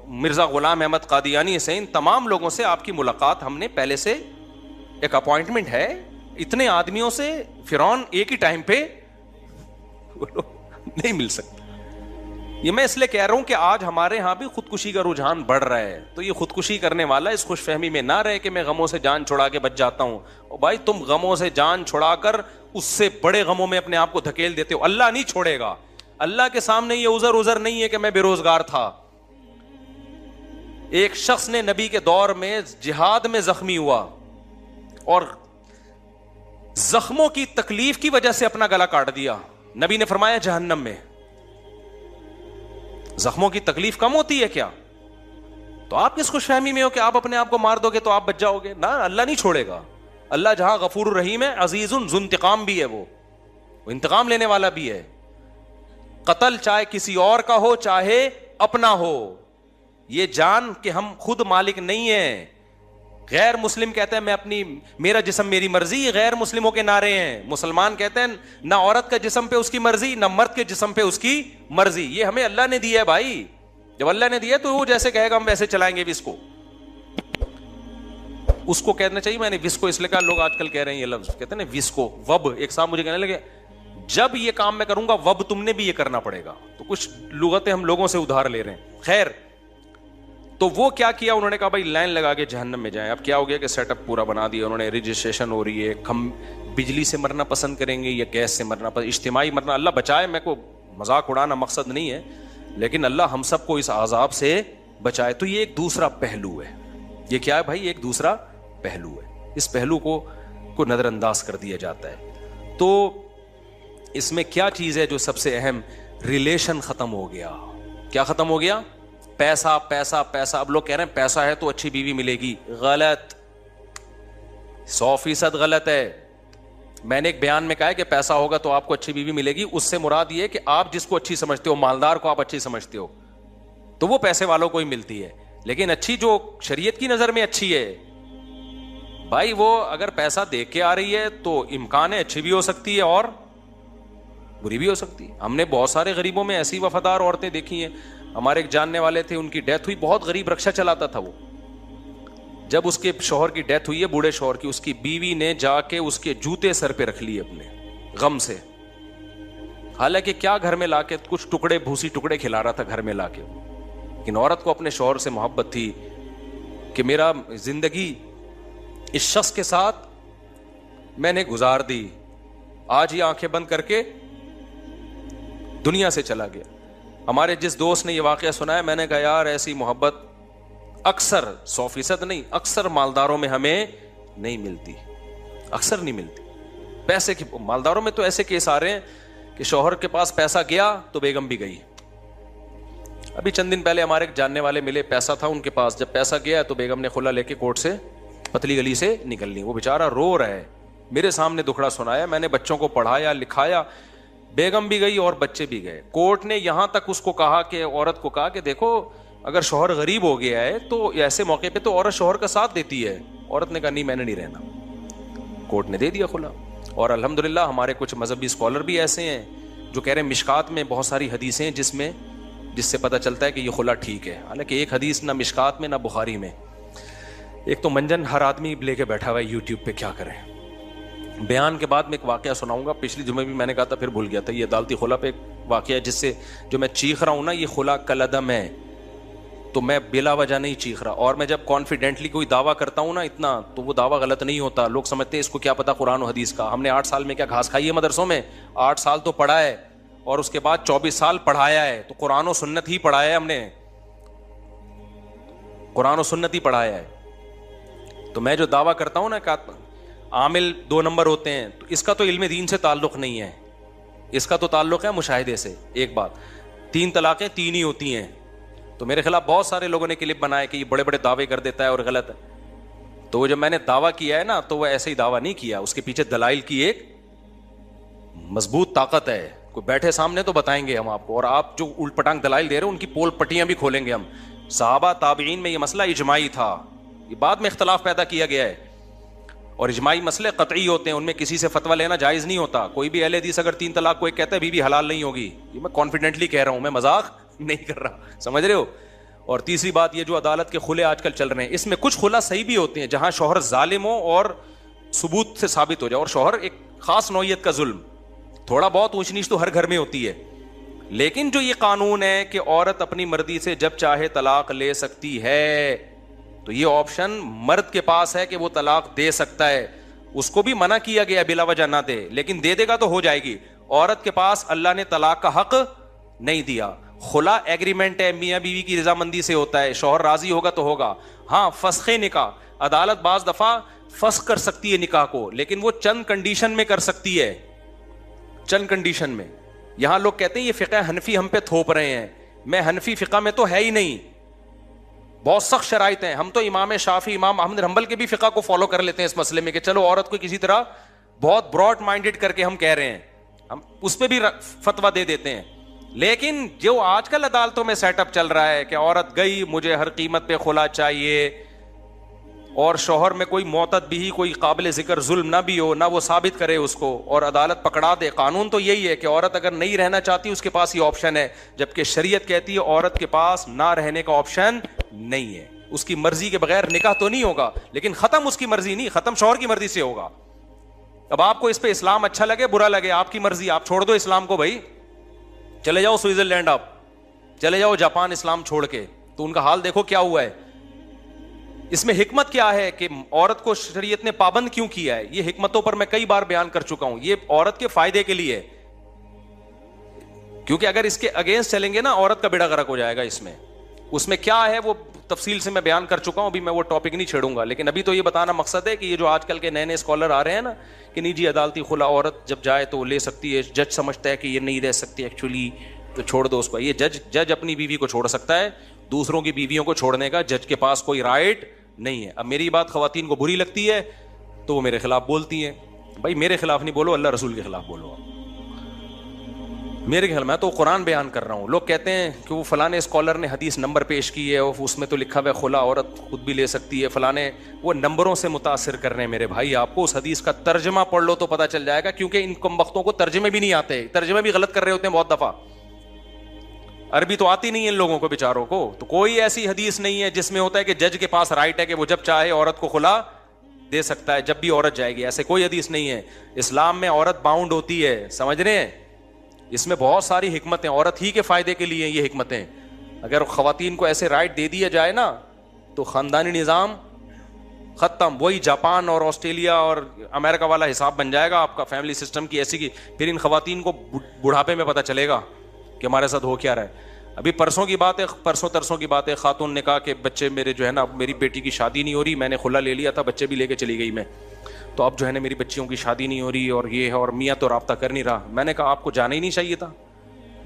مرزا غلام احمد قادیانی سے, ان تمام لوگوں سے آپ کی ملاقات ہم نے پہلے سے ایک اپوائنٹمنٹ ہے. اتنے آدمیوں سے فرعون ایک ہی ٹائم پہ نہیں مل سکتا. یہ میں اس لیے کہہ رہا ہوں کہ آج ہمارے ہاں بھی خودکشی کا رجحان بڑھ رہا ہے, تو یہ خودکشی کرنے والا اس خوش فہمی میں نہ رہے کہ میں غموں سے جان چھڑا کے بچ جاتا ہوں. اور بھائی تم غموں سے جان چھڑا کر اس سے بڑے غموں میں اپنے آپ کو دھکیل دیتے ہو. اللہ نہیں چھوڑے گا. اللہ کے سامنے یہ عذر نہیں ہے کہ میں بے روزگار تھا. ایک شخص نے نبی کے دور میں جہاد میں زخمی ہوا اور زخموں کی تکلیف کی وجہ سے اپنا گلا کاٹ دیا. نبی نے فرمایا جہنم میں. زخموں کی تکلیف کم ہوتی ہے کیا؟ تو آپ کس خوش فہمی میں ہو کہ آپ اپنے آپ کو مار دو گے تو آپ بچ جاؤ گے؟ نہ, اللہ نہیں چھوڑے گا. اللہ جہاں غفور الرحیم ہے, عزیز ذو انتقام بھی ہے, وہ انتقام لینے والا بھی ہے. قتل چاہے کسی اور کا ہو چاہے اپنا ہو, یہ جان کہ ہم خود مالک نہیں ہیں. غیر مسلم کہتے ہیں میں اپنی, میرا جسم میری مرضی, غیر مسلموں کے نعرے ہیں. مسلمان کہتے ہیں نہ عورت کا جسم پہ اس کی مرضی نہ مرد کے جسم پہ اس کی مرضی. یہ ہمیں اللہ نے دیا ہے بھائی. جب اللہ نے دیا تو وہ جیسے کہے گا ہم ویسے چلائیں گے. اس کو اس کو کہنا چاہیے. میں نے وس کو اس لیے کہا, لوگ آج کل کہہ رہے ہیں یہ لفظ, کہتے ہیں نا وس کو, وب. ایک صاحب مجھے کہنے لگے جب یہ کام میں کروں گا وب تم نے بھی یہ کرنا پڑے گا. تو کچھ لغتیں ہم لوگوں سے ادھار لے رہے ہیں. خیر, تو وہ کیا کیا, انہوں نے کہا بھائی لائن لگا کے جہنم میں جائیں. اب کیا ہو گیا کہ سیٹ اپ پورا بنا دیا انہوں نے, رجسٹریشن ہو رہی ہے. ہم بجلی سے مرنا پسند کریں گے یا گیس سے مرنا پسند, اجتماعی مرنا. اللہ بچائے, میں کو مذاق اڑانا مقصد نہیں ہے, لیکن اللہ ہم سب کو اس عذاب سے بچائے. تو یہ ایک دوسرا پہلو ہے. یہ کیا ہے بھائی؟ ایک دوسرا پہلو ہے. اس پہلو کو نظر انداز کر دیا جاتا ہے. تو اس میں کیا چیز ہے جو سب سے اہم؟ ریلیشن ختم ہو گیا. کیا ختم ہو گیا؟ پیسہ پیسہ پیسہ. اب لوگ کہہ رہے ہیں پیسہ ہے تو اچھی بیوی ملے گی. غلط, 100% غلط ہے. میں نے ایک بیان میں کہا ہے کہ پیسہ ہوگا تو آپ کو اچھی بیوی ملے گی. اس سے مراد یہ کہ آپ جس کو اچھی سمجھتے ہو, مالدار کو آپ اچھی سمجھتے ہو, تو وہ پیسے والوں کو ہی ملتی ہے. لیکن اچھی جو شریعت کی نظر میں اچھی ہے بھائی, وہ اگر پیسہ دیکھ کے آ رہی ہے تو امکان ہے اچھی بھی ہو سکتی ہے اور بری بھی ہو سکتی ہے. ہم نے بہت سارے غریبوں میں ایسی وفادار عورتیں دیکھی ہیں. ہمارے ایک جاننے والے تھے, ان کی ڈیتھ ہوئی, بہت غریب رکشہ چلاتا تھا وہ. جب اس کے شوہر کی ڈیتھ ہوئی ہے, بوڑھے شوہر کی, اس کی بیوی نے جا کے اس کے جوتے سر پہ رکھ لیے اپنے غم سے. حالانکہ کیا گھر میں لا کے کچھ ٹکڑے, بھوسی ٹکڑے کھلا رہا تھا گھر میں لا کے. لیکن عورت کو اپنے شوہر سے محبت تھی کہ میرا زندگی اس شخص کے ساتھ میں نے گزار دی, آج یہ آنکھیں بند کر کے دنیا سے چلا گیا. ہمارے جس دوست نے یہ واقعہ سنایا, میں نے کہا یار ایسی محبت اکثر, 100% نہیں, اکثر مالداروں میں ہمیں نہیں ملتی. اکثر نہیں ملتی. پیسے کی مالداروں میں تو ایسے کیس آ رہے ہیں کہ شوہر کے پاس پیسہ گیا تو بیگم بھی گئی. ابھی چند دن پہلے ہمارے جاننے والے ملے, پیسہ تھا ان کے پاس, جب پیسہ گیا تو بیگم نے خلا لے کے کورٹ سے پتلی گلی سے نکل لی. وہ بیچارہ رو رہا ہے, میرے سامنے دکھڑا سنایا. میں نے بچوں کو پڑھایا لکھایا, بیگم بھی گئی اور بچے بھی گئے. کورٹ نے یہاں تک اس کو کہا کہ عورت کو کہا کہ دیکھو اگر شوہر غریب ہو گیا ہے تو ایسے موقع پہ تو عورت شوہر کا ساتھ دیتی ہے. عورت نے کہا نہیں, میں نے نہیں رہنا. کورٹ نے دے دیا خلا. اور الحمدللہ ہمارے کچھ مذہبی اسکالر بھی ایسے ہیں جو کہہ رہے ہیں مشکات میں بہت ساری حدیثیں ہیں جس سے پتہ چلتا ہے کہ یہ خلا ٹھیک ہے. حالانکہ ایک حدیث نہ مشکات میں نہ بخاری میں. ایک تو منجن ہر آدمی لے کے بیٹھا ہوا ہے یوٹیوب پہ, کیا کریں. بیان کے بعد میں ایک واقعہ سناؤں گا. پچھلی جمعے بھی میں نے کہا تھا, پھر بھول گیا تھا. یہ عدالتی خلا پہ ایک واقعہ جس سے جو میں چیخ رہا ہوں نا, یہ خلا کلعدم ہے, تو میں بلا وجہ نہیں چیخ رہا. اور میں جب کانفیڈنٹلی کوئی دعویٰ کرتا ہوں نا اتنا, تو وہ دعویٰ غلط نہیں ہوتا. لوگ سمجھتے ہیں اس کو کیا پتا قرآن و حدیث کا. ہم نے 8 سال میں کیا گھاس کھائی ہے مدرسوں میں؟ 8 سال تو پڑھا ہے اور اس کے بعد 24 سال پڑھایا ہے. تو قرآن و سنت ہی پڑھایا ہے ہم نے, قرآن و سنت ہی پڑھایا ہے. تو میں جو دعویٰ کرتا ہوں نا کہ عامل 2 نمبر ہوتے ہیں, تو اس کا تو علم دین سے تعلق نہیں ہے, اس کا تو تعلق ہے مشاہدے سے. ایک بات, 3 طلاقیں 3 ہی ہوتی ہیں. تو میرے خلاف بہت سارے لوگوں نے کلپ بنائے کہ یہ بڑے بڑے دعوے کر دیتا ہے اور غلط ہے. تو وہ جب میں نے دعویٰ کیا ہے نا, تو وہ ایسے ہی دعویٰ نہیں کیا, اس کے پیچھے دلائل کی ایک مضبوط طاقت ہے. کوئی بیٹھے سامنے تو بتائیں گے ہم آپ کو, اور آپ جو الٹ پٹانگ دلائل دے رہے ہیں ان کی پول پٹیاں بھی کھولیں گے ہم. صحابہ تابعین میں یہ مسئلہ اجماعی تھا, یہ بعد میں اختلاف پیدا کیا گیا ہے. اور اجماعی مسئلے قطعی ہوتے ہیں, ان میں کسی سے فتویٰ لینا جائز نہیں ہوتا. کوئی بھی اہل حدیث اگر 3 طلاق کو ایک کہتا ہے بیوی حلال نہیں ہوگی, یہ میں کانفیڈنٹلی کہہ رہا ہوں, میں مذاق نہیں کر رہا, سمجھ رہے ہو. اور تیسری بات, یہ جو عدالت کے خلے آج کل چل رہے ہیں, اس میں کچھ خلا صحیح بھی ہوتے ہیں جہاں شوہر ظالم ہو اور ثبوت سے ثابت ہو جائے, اور شوہر ایک خاص نوعیت کا ظلم, تھوڑا بہت اونچ نیچ تو ہر گھر میں ہوتی ہے, لیکن جو یہ قانون ہے کہ عورت اپنی مرضی سے جب چاہے طلاق لے سکتی ہے، تو یہ آپشن مرد کے پاس ہے کہ وہ طلاق دے سکتا ہے. اس کو بھی منع کیا گیا بلا وجہ نہ دے، لیکن دے دے گا تو ہو جائے گی. عورت کے پاس اللہ نے طلاق کا حق نہیں دیا. خلا ایگریمنٹ ہے، میاں بیوی کی رضامندی سے ہوتا ہے، شوہر راضی ہوگا تو ہوگا. ہاں فسخ نکاح، عدالت بعض دفعہ فسخ کر سکتی ہے نکاح کو، لیکن وہ چند کنڈیشن میں کر سکتی ہے، چند کنڈیشن میں. یہاں لوگ کہتے ہیں یہ فقہ حنفی ہم پہ تھوپ رہے ہیں. میں حنفی فقہ میں تو ہے ہی نہیں، بہت سخت شرائط ہیں. ہم تو امام شافعی، امام احمد حنبل کے بھی فقہ کو فالو کر لیتے ہیں اس مسئلے میں کہ چلو عورت کو کسی طرح بہت براڈ مائنڈڈ کر کے ہم کہہ رہے ہیں، ہم اس پہ بھی فتویٰ دے دیتے ہیں. لیکن جو آج کل عدالتوں میں سیٹ اپ چل رہا ہے کہ عورت گئی مجھے ہر قیمت پہ خلا چاہیے، اور شوہر میں کوئی معتد بھی، کوئی قابل ذکر ظلم نہ بھی ہو، نہ وہ ثابت کرے اس کو، اور عدالت پکڑا دے. قانون تو یہی ہے کہ عورت اگر نہیں رہنا چاہتی اس کے پاس یہ آپشن ہے، جبکہ شریعت کہتی ہے عورت کے پاس نہ رہنے کا آپشن نہیں ہے. اس کی مرضی کے بغیر نکاح تو نہیں ہوگا، لیکن ختم اس کی مرضی نہیں، ختم شوہر کی مرضی سے ہوگا. اب آپ کو اس پہ اسلام اچھا لگے برا لگے آپ کی مرضی، آپ چھوڑ دو اسلام کو بھائی، چلے جاؤ سوئٹزرلینڈ، آپ چلے جاؤ جاپان اسلام چھوڑ کے، تو ان کا حال دیکھو کیا ہوا ہے. اس میں حکمت کیا ہے کہ عورت کو شریعت نے پابند کیوں کیا ہے؟ یہ حکمتوں پر میں کئی بار بیان کر چکا ہوں. یہ عورت کے فائدے کے لیے، کیونکہ اگر اس کے اگینسٹ چلیں گے نا عورت کا بیڑا غرق ہو جائے گا. اس میں کیا ہے وہ تفصیل سے میں بیان کر چکا ہوں، ابھی میں وہ ٹاپک نہیں چھیڑوں گا. لیکن ابھی تو یہ بتانا مقصد ہے کہ یہ جو آج کل کے نئے نئے اسکالر آ رہے ہیں نا کہ نہیں جی عدالتی خلا عورت جب جائے تو لے سکتی ہے، جج سمجھتا ہے کہ یہ نہیں رہ سکتی ایکچولی تو چھوڑ دو اس کو. یہ جج اپنی بیوی کو چھوڑ سکتا ہے، دوسروں کی بیویوں کو چھوڑنے کا جج کے پاس کوئی رائٹ نہیں ہے. اب میری بات خواتین کو بری لگتی ہے تو وہ میرے خلاف بولتی ہیں. بھائی میرے خلاف نہیں بولو، اللہ رسول کے خلاف بولو. میرے خیال میں تو قرآن بیان کر رہا ہوں. لوگ کہتے ہیں کہ وہ فلانے اسکالر نے حدیث نمبر پیش کی ہے اور اس میں تو لکھا ہوا ہے خلا عورت خود بھی لے سکتی ہے، فلانے وہ نمبروں سے متاثر کر رہے ہیں. میرے بھائی آپ کو اس حدیث کا ترجمہ پڑھ لو تو پتہ چل جائے گا، کیونکہ ان کم وقتوں کو ترجمے بھی نہیں آتے، ترجمے بھی غلط کر رہے ہوتے ہیں بہت دفعہ. عربی تو آتی نہیں ہے ان لوگوں کو بیچاروں کو. تو کوئی ایسی حدیث نہیں ہے جس میں ہوتا ہے کہ جج کے پاس رائٹ ہے کہ وہ جب چاہے عورت کو خلا دے سکتا ہے جب بھی عورت جائے گی. ایسے کوئی حدیث نہیں ہے. اسلام میں عورت باؤنڈ ہوتی ہے، سمجھ رہے ہیں؟ اس میں بہت ساری حکمتیں عورت ہی کے فائدے کے لیے یہ حکمتیں. اگر خواتین کو ایسے رائٹ دے دیا جائے نا تو خاندانی نظام ختم. وہی جاپان اور آسٹریلیا اور امریکہ والا حساب بن جائے گا آپ کا فیملی سسٹم کی ایسی کی. پھر ان خواتین کو بڑھاپے میں پتہ چلے گا کہ ہمارے ساتھ ہو کیا رہا ہے. ابھی پرسوں کی بات ہے، پرسوں ترسوں کی بات ہے، خاتون نے کہا کہ بچے میرے جو ہے نا میری بیٹی کی شادی نہیں ہو رہی، میں نے خلا لے لیا تھا، بچے بھی لے کے چلی گئی میں، تو اب جو ہے نا میری بچیوں کی شادی نہیں ہو رہی اور یہ ہے، اور میاں تو رابطہ کر نہیں رہا. میں نے کہا آپ کو جانا ہی نہیں چاہیے تھا،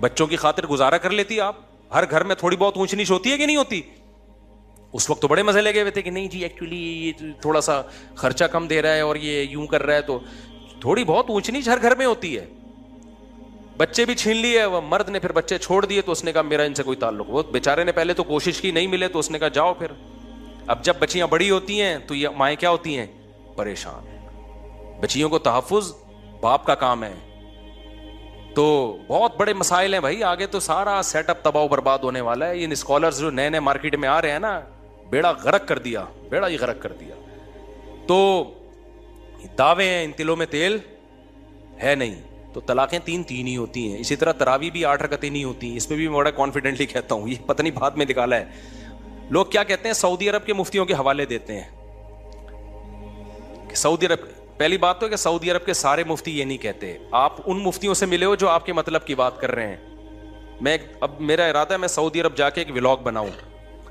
بچوں کی خاطر گزارا کر لیتی آپ. ہر گھر میں تھوڑی بہت اونچ نیچ ہوتی ہے کہ نہیں ہوتی؟ اس وقت تو بڑے مزے لگے ہوئے تھے کہ نہیں جی ایکچولی یہ تھوڑا سا خرچہ کم دے رہا ہے اور یہ یوں کر رہا ہے. تو تھوڑی بہت اونچ نیچ ہر گھر میں ہوتی ہے. بچے بھی چھین لیے، وہ مرد نے پھر بچے چھوڑ دیے تو اس نے کہا میرا ان سے کوئی تعلق. وہ بیچارے نے پہلے تو کوشش کی، نہیں ملے تو اس نے کہا جاؤ پھر. اب جب بچیاں بڑی ہوتی ہیں تو یہ مائیں کیا ہوتی ہیں؟ پریشان. بچیوں کو تحفظ باپ کا کام ہے. تو بہت بڑے مسائل ہیں بھائی، آگے تو سارا سیٹ اپ تباہ و برباد ہونے والا ہے. یہ اسکالرز جو نئے نئے مارکیٹ میں آ رہے ہیں نا، بیڑا غرق کر دیا، بیڑا ہی غرق کر دیا. تو دعوے ہیں، ان تلوں میں تیل ہے نہیں. تو طلاقیں تین ہی ہوتی ہیں. اسی طرح تراویح بھی 8 رکعتیں نہیں ہوتی. اس پہ بھی میں بڑا کانفیڈنٹلی کہتا ہوں، یہ پتہ نہیں بعد میں نکالا ہے. لوگ کیا کہتے ہیں، سعودی عرب کے مفتیوں کے حوالے دیتے ہیں کہ سعودی عرب. پہلی بات تو کہ سعودی عرب کے سارے مفتی یہ نہیں کہتے. آپ ان مفتیوں سے ملے ہو جو آپ کے مطلب کی بات کر رہے ہیں. اب میرا ارادہ ہے میں سعودی عرب جا کے ایک ولاگ بناؤں،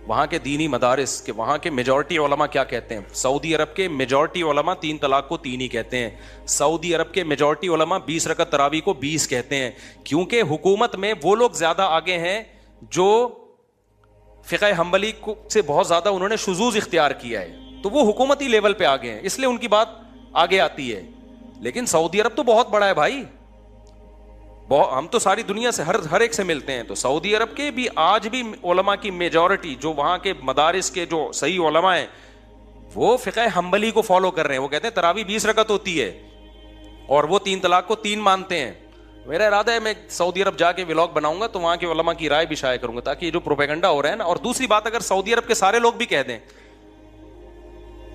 وہاں کے دینی مدارس کے وہاں کے میجورٹی علماء کیا کہتے ہیں. سعودی عرب کے میجورٹی علماء 3 طلاق کو 3 ہی کہتے ہیں. سعودی عرب کے میجورٹی علماء 20 رکعت تراویح کو 20 کہتے ہیں، کیونکہ حکومت میں وہ لوگ زیادہ آگے ہیں جو فقہ حنبلی سے بہت زیادہ انہوں نے شذوذ اختیار کیا ہے، تو وہ حکومتی لیول پہ آگے ہیں، اس لیے ان کی بات آگے آتی ہے. لیکن سعودی عرب تو بہت بڑا ہے بھائی، ہم تو ساری دنیا سے ہر ایک سے ملتے ہیں. تو سعودی عرب کے بھی آج بھی علماء کی میجورٹی جو وہاں کے مدارس کے جو صحیح علماء ہیں وہ فقہ حنبلی کو فالو کر رہے ہیں. وہ کہتے ہیں تراویح 20 رکعت ہوتی ہے اور وہ 3 طلاق کو 3 مانتے ہیں. میرا ارادہ ہے میں سعودی عرب جا کے ولاگ بناؤں گا تو وہاں کے علماء کی رائے بھی شائع کروں گا، تاکہ یہ جو پروپیگنڈا ہو رہا ہے نا. اور دوسری بات، اگر سعودی عرب کے سارے لوگ بھی کہہ دیں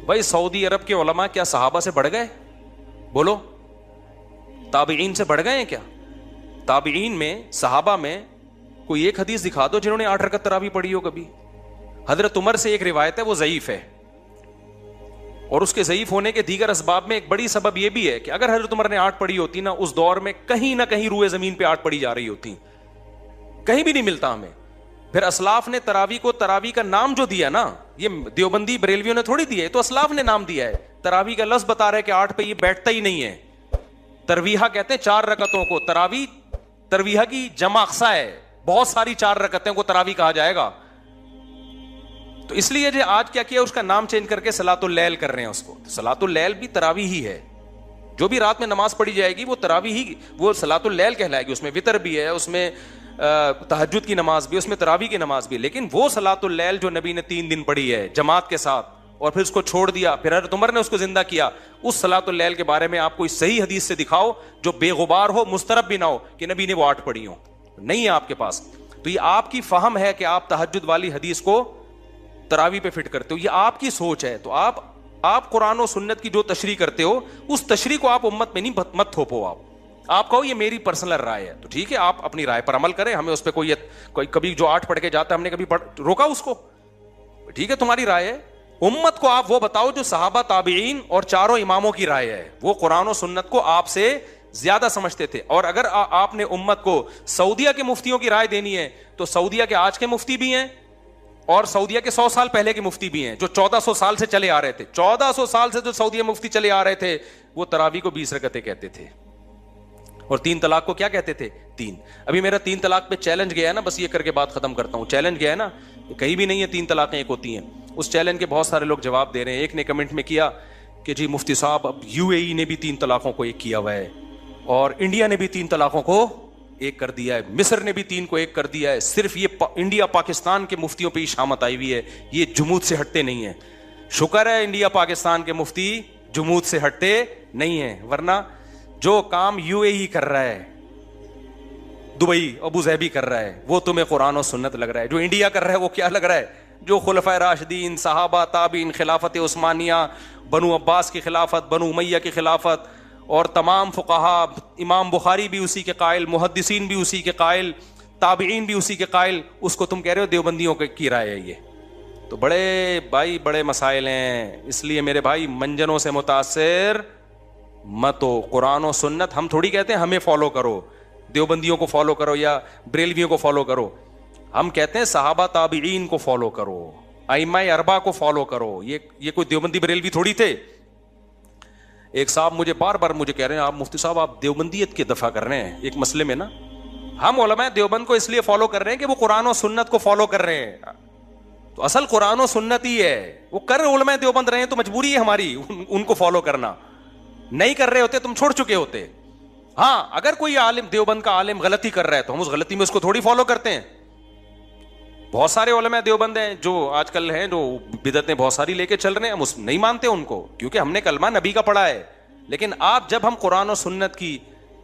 بھائی سعودی عرب کے علماء کیا صحابہ سے بڑھ گئے؟ بولو، تابعین سے بڑھ گئے ہیں کیا؟ تابعین میں, صحابہ میں کوئی ایک حدیث دکھا دو جنہوں نے 8 رکعت تراویح پڑھی ہو کبھی. حضرت عمر سے ایک روایت ہے, وہ ضعیف ہے, اور اس کے ضعیف ہونے کے دیگر اسباب میں ایک بڑی سبب یہ بھی ہے کہ اگر حضرت عمر نے 8 پڑھی ہوتی نا, اس دور میں کہیں نہ کہیں روئے زمین پہ 8 پڑھی جا رہی ہوتی, کہیں بھی نہیں ملتا ہمیں. پھر اسلاف نے تراویح کو, تراویح کا نام جو دیا نا, یہ دیوبندی بریلویوں نے تھوڑی دیا ہے, تو اسلاف نے نام دیا ہے. تراویح کا لفظ بتا رہا ہے کہ 8 پہ یہ بیٹھتا ہی نہیں ہے. ترویحہ کہتے ہیں 4 رکعتوں کو, تراویح ترویحہ کی جمع اقصا ہے, بہت ساری 4 رکعتوں کو تراویح کہا جائے گا. تو اس لیے جو آج کیا کیا, اس کا نام چینج کر کے صلاۃ اللیل کر رہے ہیں اس کو. صلاۃ اللیل بھی تراویح ہی ہے, جو بھی رات میں نماز پڑھی جائے گی وہ تراویح ہی, وہ صلاۃ اللیل کہلائے گی. اس میں وتر بھی ہے, اس میں تہجد کی نماز بھی, اس میں تراویح کی نماز بھی. لیکن وہ صلاۃ اللیل جو نبی نے 3 دن پڑھی ہے جماعت کے ساتھ, اور پھر اس کو چھوڑ دیا, پھر حضرت عمر نے اس کو زندہ کیا, اس صلاۃ اللیل کے بارے میں آپ کوئی صحیح حدیث سے دکھاؤ جو بے غبار ہو, مسترب بھی نہ ہو کہ نبی نے وہ 8 پڑھی ہو. نہیں ہے آپ کے پاس. تو یہ آپ کی فہم ہے کہ آپ تہجد والی حدیث کو تراویح پہ فٹ کرتے ہو, یہ آپ کی سوچ ہے. تو آپ قرآن و سنت کی جو تشریح کرتے ہو, اس تشریح کو آپ امت میں نہیں مت تھوپو. آپ کہو یہ میری پرسنل رائے ہے, تو ٹھیک ہے, آپ اپنی رائے پر عمل کریں, ہمیں اس پہ کوئی کبھی جو 8 پڑھ کے جاتا ہے ہم نے کبھی روکا اس کو, ٹھیک ہے, تمہاری رائے ہے. امت کو آپ وہ بتاؤ جو صحابہ تابعین اور 4 اماموں کی رائے ہے, وہ قرآن و سنت کو آپ سے زیادہ سمجھتے تھے. اور اگر آپ نے امت کو سعودیہ کے مفتیوں کی رائے دینی ہے, تو سعودیہ کے آج کے مفتی بھی ہیں اور سعودیہ کے 100 سال پہلے کے مفتی بھی ہیں, جو 1400 سال سے چلے آ رہے تھے. 1400 سال سے جو سعودیہ مفتی چلے آ رہے تھے, وہ تراویح کو 20 رکعتیں کہتے تھے, اور 3 طلاق کو کیا کہتے تھے؟ 3. ابھی میرا 3 طلاق پہ چیلنج گیا ہے نا, بس یہ کر کے بات ختم کرتا ہوں. چیلنج گیا ہے نا, کہیں بھی نہیں ہے 3 طلاقیں ایک ہوتی ہیں. اس چیلنج کے بہت سارے لوگ جواب دے رہے ہیں. ایک نے کمنٹ میں کیا کہ جی مفتی صاحب, اب UAE نے بھی 3 طلاقوں کو ایک کیا ہوا ہے, اور انڈیا نے بھی 3 طلاقوں کو ایک کر دیا ہے, مصر نے بھی 3 کو ایک کر دیا ہے. صرف یہ انڈیا پاکستان کے مفتیوں پہ ہی شامت آئی ہوئی ہے, یہ جمود سے ہٹتے نہیں ہیں. شکر ہے انڈیا پاکستان کے مفتی جمود سے ہٹتے نہیں ہیں, ورنہ جو کام UAE کر رہا ہے, دبئی ابو ظہبی کر رہا ہے, وہ تمہیں قرآن و سنت لگ رہا ہے. جو انڈیا کر رہا ہے وہ کیا لگ رہا ہے؟ جو خلفائے راشدین, صحابہ, تابعین, خلافت عثمانیہ, بنو عباس کی خلافت, بنو امیہ کی خلافت, اور تمام فقہا, امام بخاری بھی اسی کے قائل, محدثین بھی اسی کے قائل, تابعین بھی اسی کے قائل, اس کو تم کہہ رہے ہو دیوبندیوں کی رائے ہے یہ. تو بڑے بھائی بڑے مسائل ہیں, اس لیے میرے بھائی منجنوں سے متاثر مت ہو. قرآن و سنت ہم تھوڑی کہتے ہیں ہمیں فالو کرو, دیوبندیوں کو فالو کرو یا بریلویوں کو فالو کرو. ہم کہتے ہیں صحابہ تابعین کو فالو کرو, ائمہ اربعہ کو فالو کرو. یہ کوئی دیوبندی بریلوی تھوڑی تھے. ایک صاحب مجھے بار بار مجھے کہہ رہے ہیں, آپ مفتی صاحب آپ دیوبندیت کے دفاع کر رہے ہیں ایک مسئلے میں نا. ہم علماء دیوبند کو اس لیے فالو کر رہے ہیں کہ وہ قرآن و سنت کو فالو کر رہے ہیں. تو اصل قرآن و سنت ہی ہے, وہ کر علماء دیوبند رہے ہیں تو مجبوری ہے ہماری ان کو فالو کرنا. نہیں کر رہے ہوتے تم چھوڑ چکے ہوتے. ہاں اگر کوئی عالم دیوبند کا عالم غلطی کر رہا ہے تو ہم اس غلطی میں اس کو تھوڑی فالو کرتے ہیں. بہت سارے علماء دیوبند ہیں جو آج کل ہیں, جو بدعتیں بہت ساری لے کے چل رہے ہیں, ہم نہیں مانتے ان کو, کیونکہ ہم نے کلمہ نبی کا پڑھا ہے. لیکن آپ جب ہم قرآن و سنت کی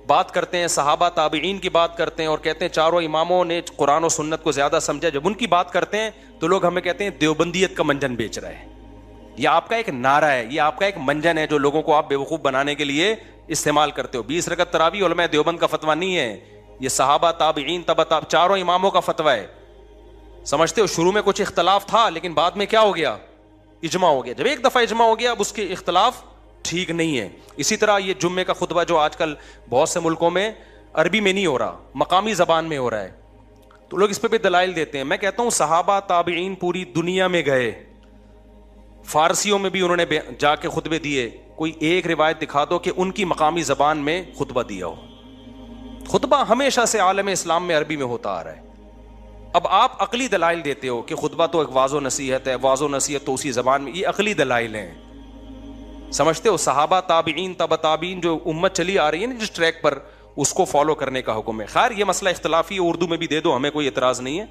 بات کرتے ہیں, صحابہ تابعین کی بات کرتے ہیں, اور کہتے ہیں 4 اماموں نے قرآن و سنت کو زیادہ سمجھا, جب ان کی بات کرتے ہیں تو لوگ ہمیں کہتے ہیں دیوبندیت کا منجن بیچ رہا ہے. یہ آپ کا ایک نعرہ ہے, یہ آپ کا ایک منجن ہے جو لوگوں کو آپ بیوقوف بنانے کے لیے استعمال کرتے ہو. 20 رکعت تراویح علماء دیوبند کا فتویٰ نہیں ہے, یہ صحابہ تابعین تبع 4 اماموں کا فتویٰ ہے. سمجھتے ہو شروع میں کچھ اختلاف تھا, لیکن بعد میں کیا ہو گیا؟ اجماع ہو گیا. جب ایک دفعہ اجماع ہو گیا اب اس کے اختلاف ٹھیک نہیں ہے. اسی طرح یہ جمعے کا خطبہ جو آج کل بہت سے ملکوں میں عربی میں نہیں ہو رہا, مقامی زبان میں ہو رہا ہے, تو لوگ اس پہ بھی دلائل دیتے ہیں. میں کہتا ہوں صحابہ تابعین پوری دنیا میں گئے, فارسیوں میں بھی انہوں نے جا کے خطبے دیے. کوئی ایک روایت دکھا دو کہ ان کی مقامی زبان میں خطبہ دیا ہو. خطبہ ہمیشہ سے عالم اسلام میں عربی میں ہوتا آ رہا ہے. اب آپ عقلی دلائل دیتے ہو کہ خطبہ تو ایک واضح و نصیحت ہے, واضح و نصیحت تو اسی زبان میں, یہ عقلی دلائل ہیں. سمجھتے ہو صحابہ تابعین تبع تابعین جو امت چلی آ رہی ہے نا جس ٹریک پر, اس کو فالو کرنے کا حکم ہے. خیر یہ مسئلہ اختلافی ہے, اردو میں بھی دے دو, ہمیں کوئی اعتراض نہیں ہے.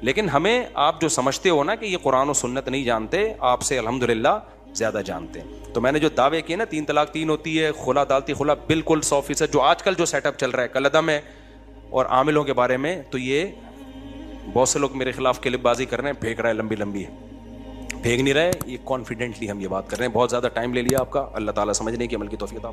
لیکن ہمیں آپ جو سمجھتے ہو نا کہ یہ قرآن و سنت نہیں جانتے, آپ سے الحمدللہ زیادہ جانتے ہیں. تو میں نے جو دعوے کیے نا 3 طلاق 3 ہوتی ہے, خلا دالتی خلا, بالکل 100%. جو آج کل جو سیٹ اپ چل رہا ہے کلعدم ہے اور عاملوں کے بارے میں, تو یہ بہت سے لوگ میرے خلاف کلپ بازی کر رہے ہیں, پھینک رہا ہے لمبی لمبی, پھینک نہیں رہے, یہ کانفیڈنٹلی ہم یہ بات کر رہے ہیں. بہت زیادہ ٹائم لے لیا آپ کا, اللہ تعالیٰ سمجھنے کی عمل کی توفیق عطا